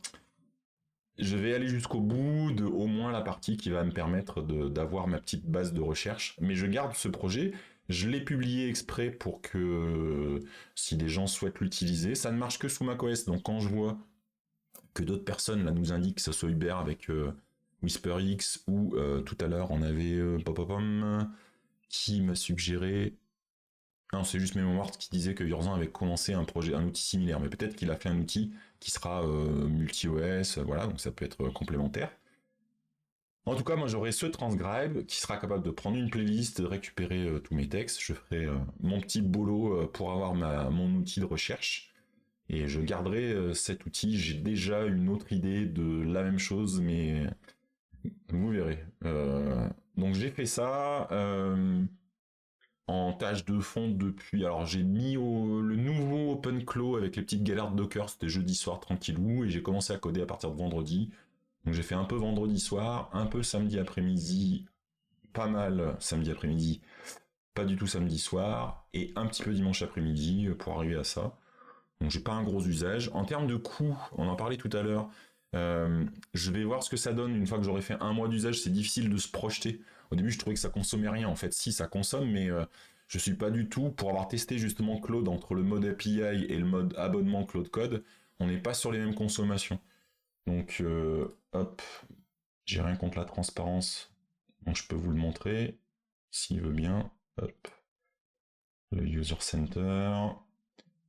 vais aller jusqu'au bout de au moins la partie qui va me permettre d'avoir ma petite base de recherche, mais je garde ce projet, je l'ai publié exprès pour que si des gens souhaitent l'utiliser, ça ne marche que sous macOS, donc quand je vois que d'autres personnes là nous indiquent, que ce soit Hubert avec WhisperX ou tout à l'heure on avait qui m'a suggéré, non c'est juste Mémoire qui disait que Yurzan avait commencé un outil similaire, mais peut-être qu'il a fait un outil qui sera multi-OS, voilà, donc ça peut être complémentaire. En tout cas, moi j'aurai ce Transcribe qui sera capable de prendre une playlist, de récupérer tous mes textes, je ferai mon petit boulot pour avoir mon outil de recherche. Et je garderai cet outil, j'ai déjà une autre idée de la même chose, mais vous verrez. Donc j'ai fait ça en tâche de fond depuis... Alors j'ai mis le nouveau OpenClaw avec les petites galères de Docker, c'était jeudi soir tranquillou, et j'ai commencé à coder à partir de vendredi. Donc j'ai fait un peu vendredi soir, un peu samedi après-midi, pas mal samedi après-midi, pas du tout samedi soir, et un petit peu dimanche après-midi pour arriver à ça. Donc j'ai pas un gros usage. En termes de coût, on en parlait tout à l'heure, je vais voir ce que ça donne une fois que j'aurai fait un mois d'usage. C'est difficile de se projeter. Au début je trouvais que ça consommait rien, en fait si ça consomme, mais je suis pas du tout, pour avoir testé justement Claude entre le mode API et le mode abonnement Claude Code, on n'est pas sur les mêmes consommations. Donc hop, j'ai rien contre la transparence, donc je peux vous le montrer, s'il veut bien, hop, le user center.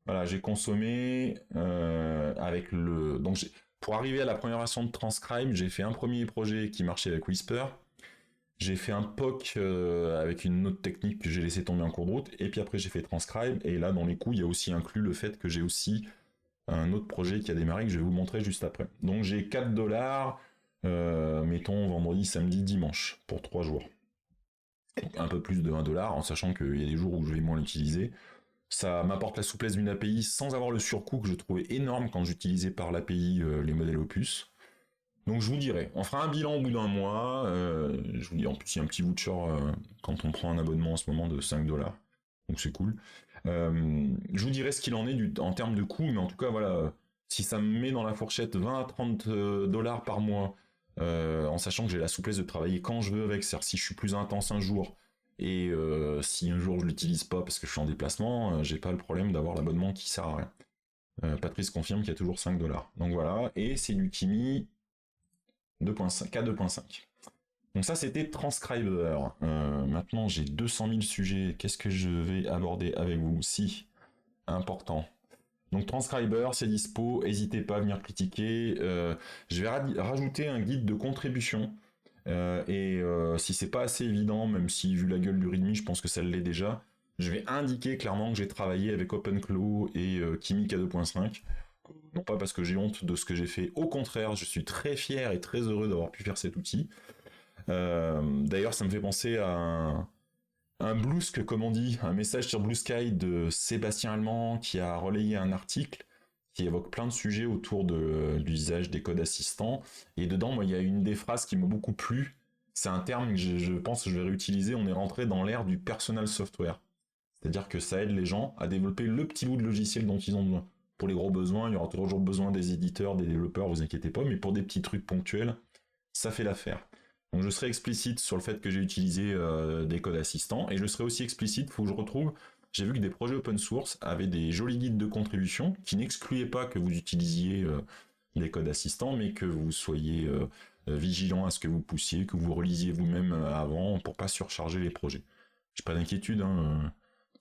Voilà, j'ai consommé avec le... Donc, pour arriver à la première version de Transcribe, j'ai fait un premier projet qui marchait avec Whisper. J'ai fait un POC avec une autre technique que j'ai laissé tomber en cours de route. Et puis après, j'ai fait Transcribe. Et là, dans les coûts, il y a aussi inclus le fait que j'ai aussi un autre projet qui a démarré que je vais vous montrer juste après. Donc, j'ai 4$, mettons vendredi, samedi, dimanche, pour 3 jours. Donc, un peu plus de 1$, en sachant qu'il y a des jours où je vais moins l'utiliser. Ça m'apporte la souplesse d'une API sans avoir le surcoût que je trouvais énorme quand j'utilisais par l'API les modèles Opus. Donc je vous dirai, on fera un bilan au bout d'un mois. Je vous dis, en plus il y a un petit voucher quand on prend un abonnement en ce moment de 5$. Donc c'est cool. Je vous dirai ce qu'il en est en termes de coût, mais en tout cas voilà, si ça me met dans la fourchette 20 à 30$ par mois, en sachant que j'ai la souplesse de travailler quand je veux avec, c'est-à-dire si je suis plus intense un jour, et si un jour je l'utilise pas parce que je suis en déplacement, j'ai pas le problème d'avoir l'abonnement qui sert à rien. Patrice confirme qu'il y a toujours 5$. Donc voilà, et c'est du Kimi 2.5, K2.5. Donc ça c'était Transcriber. Maintenant j'ai 200 000 sujets, qu'est-ce que je vais aborder avec vous? Si, important. Donc Transcriber, c'est dispo, n'hésitez pas à venir critiquer. Je vais rajouter un guide de contribution. Si c'est pas assez évident, même si vu la gueule du README, je pense que ça l'est déjà, je vais indiquer clairement que j'ai travaillé avec OpenClaw et Kimi K2.5. Non pas parce que j'ai honte de ce que j'ai fait, au contraire, je suis très fier et très heureux d'avoir pu faire cet outil. D'ailleurs, ça me fait penser à un Bluesky, comme on dit, un message sur Blue Sky de Sébastien Allemand qui a relayé un article qui évoque plein de sujets autour de l'usage des codes assistants. Et dedans, moi, il y a une des phrases qui m'a beaucoup plu. C'est un terme que je pense que je vais réutiliser. On est rentré dans l'ère du personal software. C'est-à-dire que ça aide les gens à développer le petit bout de logiciel dont ils ont besoin. Pour les gros besoins, il y aura toujours besoin des éditeurs, des développeurs, vous inquiétez pas, mais pour des petits trucs ponctuels, ça fait l'affaire. Donc je serai explicite sur le fait que j'ai utilisé des codes assistants, et je serai aussi explicite, il faut que je retrouve, j'ai vu que des projets open source avaient des jolis guides de contribution qui n'excluaient pas que vous utilisiez les codes assistants, mais que vous soyez vigilant à ce que vous poussiez, que vous relisiez vous-même avant pour pas surcharger les projets. J'ai pas d'inquiétude, hein.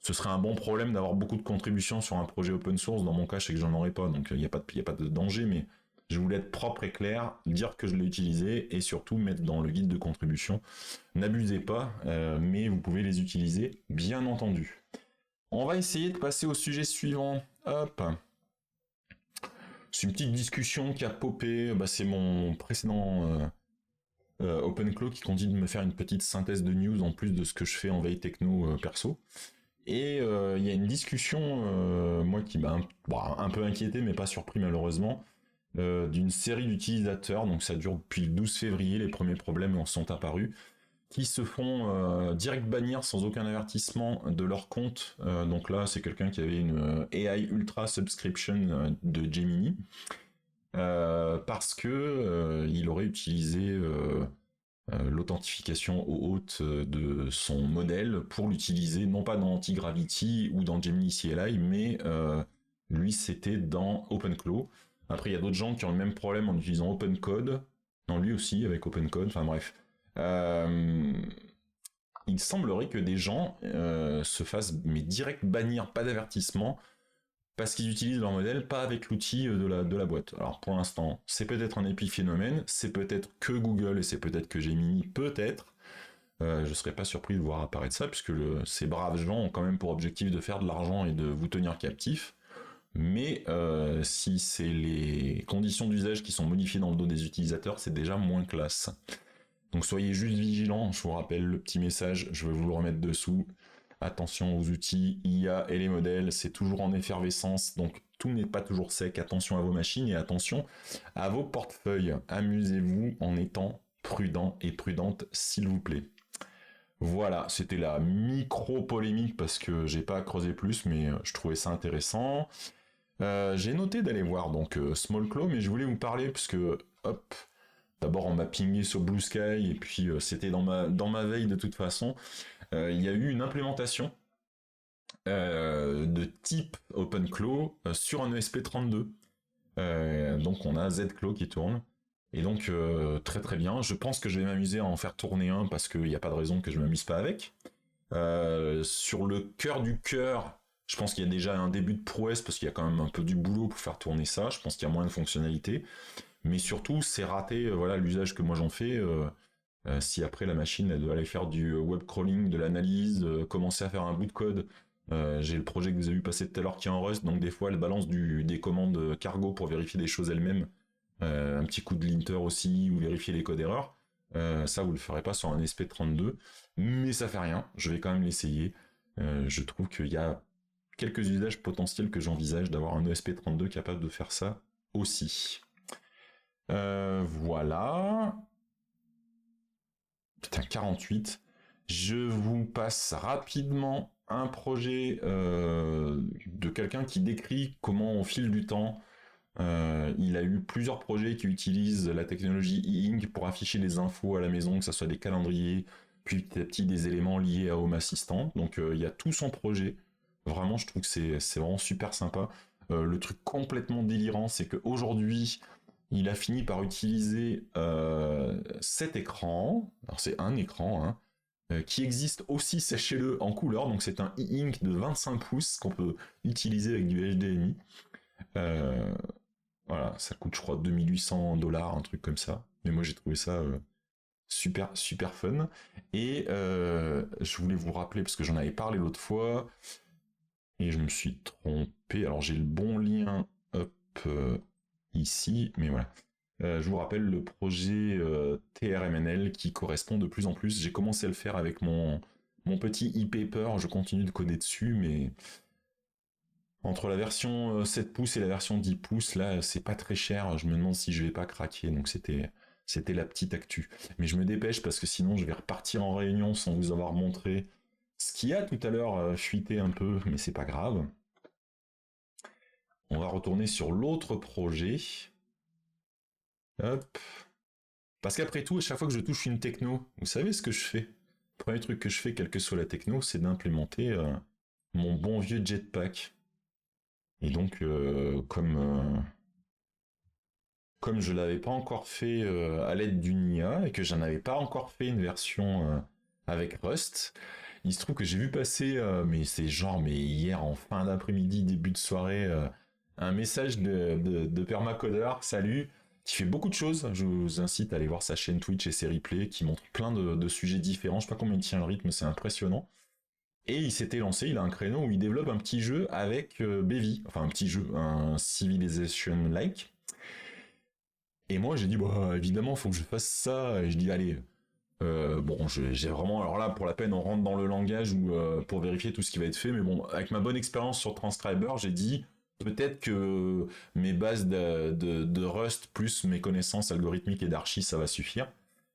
Ce serait un bon problème d'avoir beaucoup de contributions sur un projet open source. Dans mon cas, je sais que j'en aurais pas, donc il n'y a pas de danger, mais je voulais être propre et clair, dire que je l'ai utilisé et surtout mettre dans le guide de contribution. N'abusez pas, mais vous pouvez les utiliser, bien entendu. On va essayer de passer au sujet suivant. Hop. C'est une petite discussion qui a popé. C'est mon précédent OpenClaw qui continue de me faire une petite synthèse de news en plus de ce que je fais en veille techno perso. Et il y a une discussion, moi qui m'a un peu inquiété, mais pas surpris malheureusement, d'une série d'utilisateurs, donc ça dure depuis le 12 février, les premiers problèmes en sont apparus, qui se font direct bannir sans aucun avertissement de leur compte. Donc là, c'est quelqu'un qui avait une AI Ultra Subscription de Gemini, parce que il aurait utilisé l'authentification au hôte de son modèle pour l'utiliser non pas dans Antigravity ou dans Gemini CLI, mais lui c'était dans OpenClaw. Après il y a d'autres gens qui ont le même problème en utilisant OpenCode, non lui aussi avec OpenCode, enfin bref. Il semblerait que des gens se fassent mais direct bannir, pas d'avertissement, parce qu'ils utilisent leur modèle pas avec l'outil de la boîte. Alors pour l'instant, c'est peut-être un épiphénomène, c'est peut-être que Google et c'est peut-être que Gemini, peut-être. Je serais pas surpris de voir apparaître ça, puisque ces braves gens ont quand même pour objectif de faire de l'argent et de vous tenir captif. Mais si c'est les conditions d'usage qui sont modifiées dans le dos des utilisateurs, c'est déjà moins classe. Donc soyez juste vigilants, je vous rappelle le petit message, je vais vous le remettre dessous. Attention aux outils, IA et les modèles, c'est toujours en effervescence, donc tout n'est pas toujours sec. Attention à vos machines et attention à vos portefeuilles. Amusez-vous en étant prudent et prudente, s'il vous plaît. Voilà, c'était la micro-polémique parce que j'ai pas creusé plus, mais je trouvais ça intéressant. J'ai noté d'aller voir donc SmallClaw, mais je voulais vous parler parce que, hop, d'abord on m'a pingé sur Blue Sky et puis c'était dans ma veille de toute façon. Il y a eu une implémentation de type OpenClaw sur un ESP32. Donc on a ZClaw qui tourne. Et donc très très bien. Je pense que je vais m'amuser à en faire tourner un parce qu'il n'y a pas de raison que je ne m'amuse pas avec. Sur le cœur du cœur, je pense qu'il y a déjà un début de prouesse parce qu'il y a quand même un peu du boulot pour faire tourner ça. Je pense qu'il y a moins de fonctionnalités. Mais surtout, c'est raté voilà, l'usage que moi j'en fais. Si après la machine elle doit aller faire du web crawling, de l'analyse, commencer à faire un bout de code. J'ai le projet que vous avez vu passer tout à l'heure qui est en Rust, donc des fois elle balance des commandes cargo pour vérifier des choses elle-même. Un petit coup de linter aussi, ou vérifier les codes erreurs. Ça vous le ferez pas sur un SP32, mais ça fait rien, je vais quand même l'essayer. Je trouve qu'il y a quelques usages potentiels que j'envisage d'avoir un ESP32 capable de faire ça aussi. Voilà. Putain, 48. Je vous passe rapidement un projet de quelqu'un qui décrit comment au fil du temps, il a eu plusieurs projets qui utilisent la technologie e-ink pour afficher des infos à la maison, que ce soit des calendriers, puis petit à petit des éléments liés à Home Assistant. Donc il y a tout son projet. Vraiment, je trouve que c'est vraiment super sympa. Le truc complètement délirant, c'est qu'aujourd'hui, il a fini par utiliser cet écran. Alors c'est un écran, hein, qui existe aussi, sachez-le, en couleur. Donc c'est un e-ink de 25 pouces qu'on peut utiliser avec du HDMI. Voilà, ça coûte je crois 2800$, un truc comme ça. Mais moi j'ai trouvé ça super super fun. Et je voulais vous rappeler, parce que j'en avais parlé l'autre fois, et je me suis trompé. Alors j'ai le bon lien ici, mais voilà. Je vous rappelle le projet TRMNL qui correspond de plus en plus. J'ai commencé à le faire avec mon petit e-paper, je continue de coder dessus, mais entre la version 7 pouces et la version 10 pouces, là, c'est pas très cher. Je me demande si je vais pas craquer. Donc c'était la petite actu. Mais je me dépêche parce que sinon je vais repartir en réunion sans vous avoir montré Ce qui a tout à l'heure fuité un peu, mais c'est pas grave. On va retourner sur l'autre projet. Hop. Parce qu'après tout, à chaque fois que je touche une techno, vous savez ce que je fais? Le premier truc que je fais, quelle que soit la techno, c'est d'implémenter mon bon vieux Jetpack. Et donc, comme je l'avais pas encore fait à l'aide d'une IA et que j'en avais pas encore fait une version avec Rust, il se trouve que j'ai vu passer, mais c'est genre, mais hier en fin d'après-midi, début de soirée, un message de Permacodeur, salut, qui fait beaucoup de choses. Je vous incite à aller voir sa chaîne Twitch et ses replays qui montrent plein de sujets différents. Je sais pas combien il tient le rythme, c'est impressionnant. Et il s'était lancé, il a un créneau où il développe un petit jeu avec Bevy, enfin un petit jeu, un Civilization-like. Et moi j'ai dit, bah évidemment, faut que je fasse ça. Et je dis, allez, bon, j'ai vraiment, alors là, pour la peine, on rentre dans le langage pour vérifier tout ce qui va être fait. Mais bon, avec ma bonne expérience sur Transcriber, j'ai dit, peut-être que mes bases de Rust plus mes connaissances algorithmiques et d'archi, ça va suffire.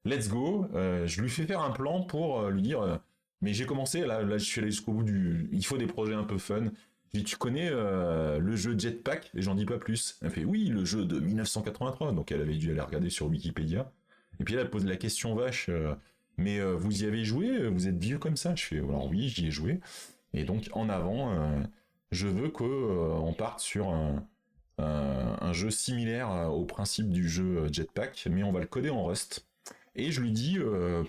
Let's go. Je lui fais faire un plan pour lui dire, mais j'ai commencé, là je suis allé jusqu'au bout du... Il faut des projets un peu fun. Je dis, tu connais le jeu Jetpack? Et j'en dis pas plus. Elle fait, oui, le jeu de 1983. Donc elle avait dû aller regarder sur Wikipédia. Et puis là, elle pose la question vache, mais vous y avez joué? Vous êtes vieux comme ça? Je fais, alors oui, j'y ai joué. Et donc, en avant, je veux qu'on parte sur un jeu similaire au principe du jeu Jetpack, mais on va le coder en Rust. Et je lui dis,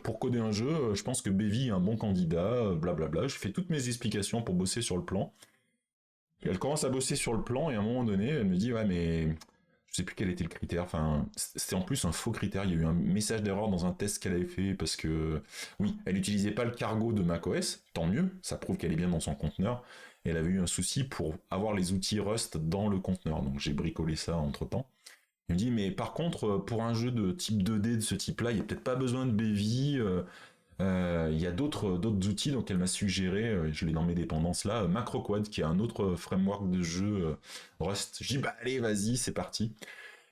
pour coder un jeu, je pense que Bevy est un bon candidat, blablabla. Je fais toutes mes explications pour bosser sur le plan. Et elle commence à bosser sur le plan, et à un moment donné, elle me dit, ouais, mais je sais plus quel était le critère, enfin, c'était en plus un faux critère, il y a eu un message d'erreur dans un test qu'elle avait fait, parce que, oui, elle n'utilisait pas le cargo de macOS, tant mieux, ça prouve qu'elle est bien dans son conteneur, et elle avait eu un souci pour avoir les outils Rust dans le conteneur, donc j'ai bricolé ça entre-temps. Il me dit, mais par contre, pour un jeu de type 2D de ce type-là, il n'y a peut-être pas besoin de Bevy, il y a d'autres outils, donc elle m'a suggéré, je l'ai dans mes dépendances là, MacroQuad, qui est un autre framework de jeu Rust. Je dis, bah allez, vas-y, c'est parti.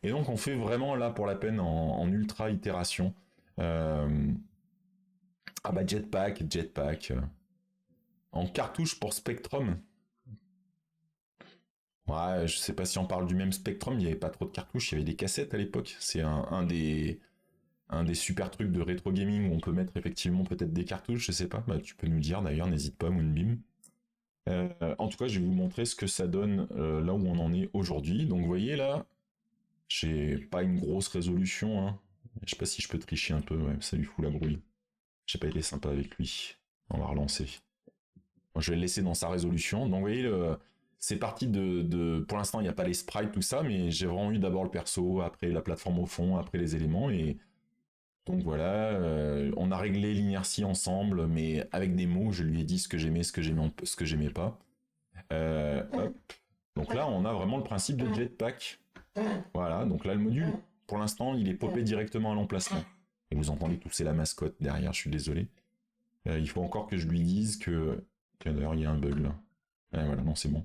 Et donc on fait vraiment là pour la peine en ultra itération. Ah bah Jetpack. En cartouche pour Spectrum. Ouais, je sais pas si on parle du même Spectrum, il n'y avait pas trop de cartouches, il y avait des cassettes à l'époque. C'est un des super trucs de rétro gaming où on peut mettre effectivement peut-être des cartouches, je sais pas, bah, tu peux nous dire d'ailleurs, n'hésite pas, Moonbeam. En tout cas, je vais vous montrer ce que ça donne là où on en est aujourd'hui. Donc vous voyez là, j'ai pas une grosse résolution, hein. Je sais pas si je peux tricher un peu, ouais, ça lui fout la brouille. J'ai pas été sympa avec lui. On va relancer. Bon, je vais le laisser dans sa résolution. Donc vous voyez, c'est parti pour l'instant, il n'y a pas les sprites, tout ça, mais j'ai vraiment eu d'abord le perso, après la plateforme au fond, après les éléments, et donc voilà, on a réglé l'inertie ensemble, mais avec des mots, je lui ai dit ce que j'aimais, ce que j'aimais pas. Hop. Donc là, on a vraiment le principe de Jetpack. Voilà, donc là, le module, pour l'instant, il est popé directement à l'emplacement. Et vous entendez tousser la mascotte derrière, je suis désolé. Il faut encore que je lui dise que d'ailleurs, il y a un bug là. Voilà, non, c'est bon.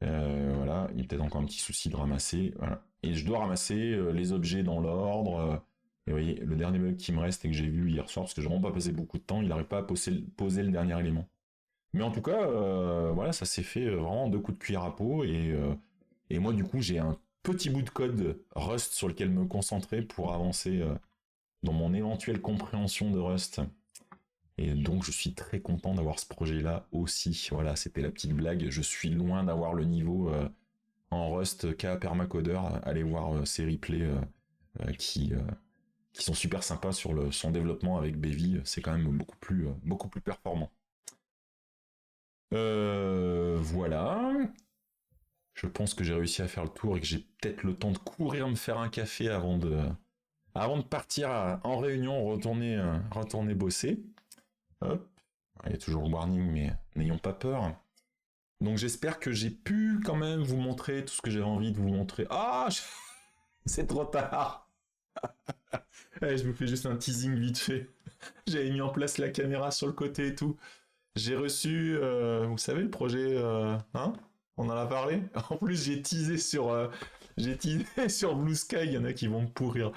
Voilà, il y a peut-être encore un petit souci de ramasser. Voilà. Et je dois ramasser les objets dans l'ordre. Et vous voyez, le dernier bug qui me reste et que j'ai vu hier soir, parce que j'ai vraiment pas passé beaucoup de temps, il n'arrive pas à poser le dernier élément. Mais en tout cas, voilà, ça s'est fait vraiment 2 coups de cuillère à peau. Et moi, du coup, j'ai un petit bout de code Rust sur lequel me concentrer pour avancer dans mon éventuelle compréhension de Rust. Et donc, je suis très content d'avoir ce projet-là aussi. Voilà, c'était la petite blague. Je suis loin d'avoir le niveau en Rust qu'a Permacodeur. Allez voir ses replays qui sont super sympas sur son développement avec Bevy. C'est quand même beaucoup plus performant. Voilà. Je pense que j'ai réussi à faire le tour et que j'ai peut-être le temps de courir me faire un café avant de partir en réunion, retourner bosser. Hop. Il y a toujours le warning, mais n'ayons pas peur. Donc j'espère que j'ai pu quand même vous montrer tout ce que j'avais envie de vous montrer. Ah, c'est trop tard. Je vous fais juste un teasing vite fait. J'avais mis en place la caméra sur le côté et tout. J'ai reçu, vous savez, le projet, hein? On en a parlé. En plus, j'ai teasé sur Blue Sky. Il y en a qui vont me pourrir.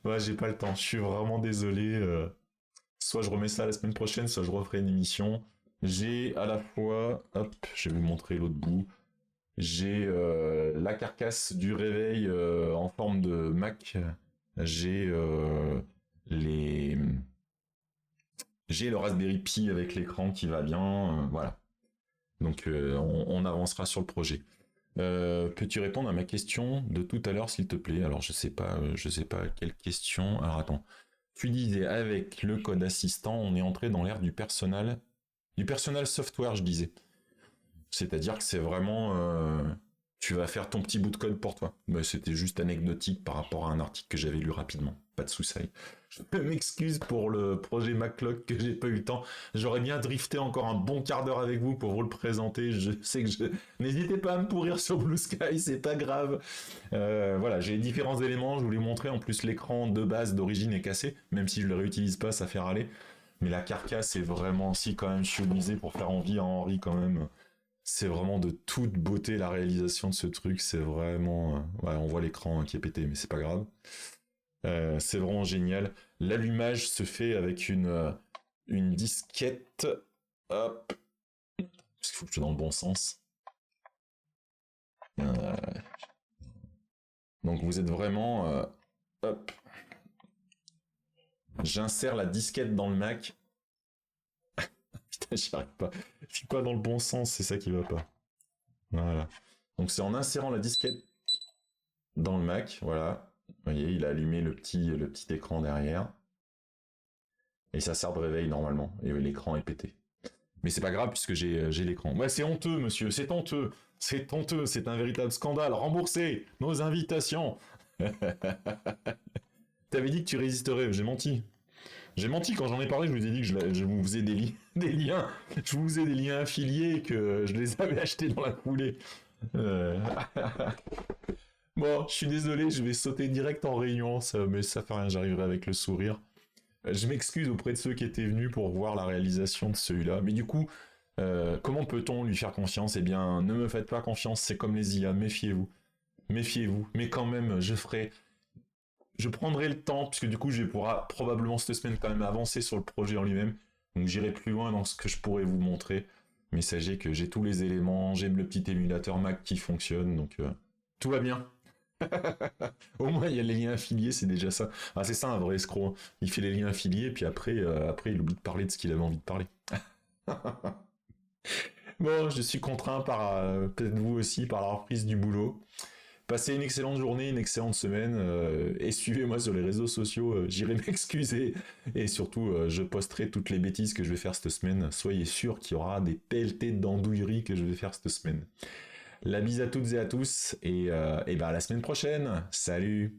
Ouais, j'ai pas le temps. Je suis vraiment désolé. Soit je remets ça la semaine prochaine, soit je referai une émission. J'ai à la fois, hop, je vais vous montrer l'autre bout. J'ai la carcasse du réveil en forme de Mac. J'ai les, j'ai le Raspberry Pi avec l'écran qui va bien. Voilà. Donc on avancera sur le projet. Peux-tu répondre à ma question de tout à l'heure, s'il te plaît? Alors je sais pas quelle question. Alors attends. Tu disais avec le code assistant, on est entré dans l'ère du personal software, je disais. C'est-à-dire que c'est vraiment, tu vas faire ton petit bout de code pour toi. Mais c'était juste anecdotique par rapport à un article que j'avais lu rapidement. Pas de soucis. Je m'excuse pour le projet Maclock que j'ai pas eu le temps. J'aurais bien drifté encore un bon quart d'heure avec vous pour vous le présenter. Je sais que n'hésitez pas à me pourrir sur Blue Sky, c'est pas grave. Voilà, j'ai différents éléments. Je vous les montrer. En plus, l'écran de base d'origine est cassé, même si je le réutilise pas, ça fait râler. Mais la carcasse est vraiment si quand même chionisée pour faire envie à Henri quand même. C'est vraiment de toute beauté la réalisation de ce truc. C'est vraiment, ouais, on voit l'écran qui est pété, mais c'est pas grave. C'est vraiment génial. L'allumage se fait avec une disquette. Hop. Parce qu'il faut que je sois dans le bon sens. Donc vous êtes vraiment. Hop. J'insère la disquette dans le Mac. Putain, j'y arrive pas. Je suis pas dans le bon sens, c'est ça qui va pas. Voilà. Donc c'est en insérant la disquette dans le Mac, voilà. Vous voyez, il a allumé le petit écran derrière. Et ça sert de réveil normalement. Et l'écran est pété. Mais c'est pas grave puisque j'ai l'écran. Ouais, c'est honteux, monsieur, c'est honteux. C'est honteux, c'est un véritable scandale. Remboursez nos invitations. T'avais dit que tu résisterais, j'ai menti. J'ai menti quand j'en ai parlé, je vous ai dit que je vous faisais des liens. Je vous faisais des liens affiliés et que je les avais achetés dans la foulée. Bon, je suis désolé, je vais sauter direct en réunion, mais ça fait rien, j'arriverai avec le sourire. Je m'excuse auprès de ceux qui étaient venus pour voir la réalisation de celui-là. Mais du coup, comment peut-on lui faire confiance? Eh bien, ne me faites pas confiance, c'est comme les IA, méfiez-vous. Méfiez-vous. Mais quand même, je prendrai le temps, puisque du coup, je vais pouvoir probablement cette semaine quand même avancer sur le projet en lui-même. Donc j'irai plus loin dans ce que je pourrais vous montrer. Mais sachez que j'ai tous les éléments, j'ai le petit émulateur Mac qui fonctionne, donc tout va bien. Au moins, il y a les liens affiliés, c'est déjà ça. Ah, c'est ça un vrai escroc. Il fait les liens affiliés, puis après il oublie de parler de ce qu'il avait envie de parler. Bon, je suis contraint par, peut-être vous aussi, par la reprise du boulot. Passez une excellente journée, une excellente semaine, et suivez-moi sur les réseaux sociaux, j'irai m'excuser, et surtout, je posterai toutes les bêtises que je vais faire cette semaine. Soyez sûrs qu'il y aura des pelletés d'andouilleries que je vais faire cette semaine. La bise à toutes et à tous, et ben à la semaine prochaine. Salut!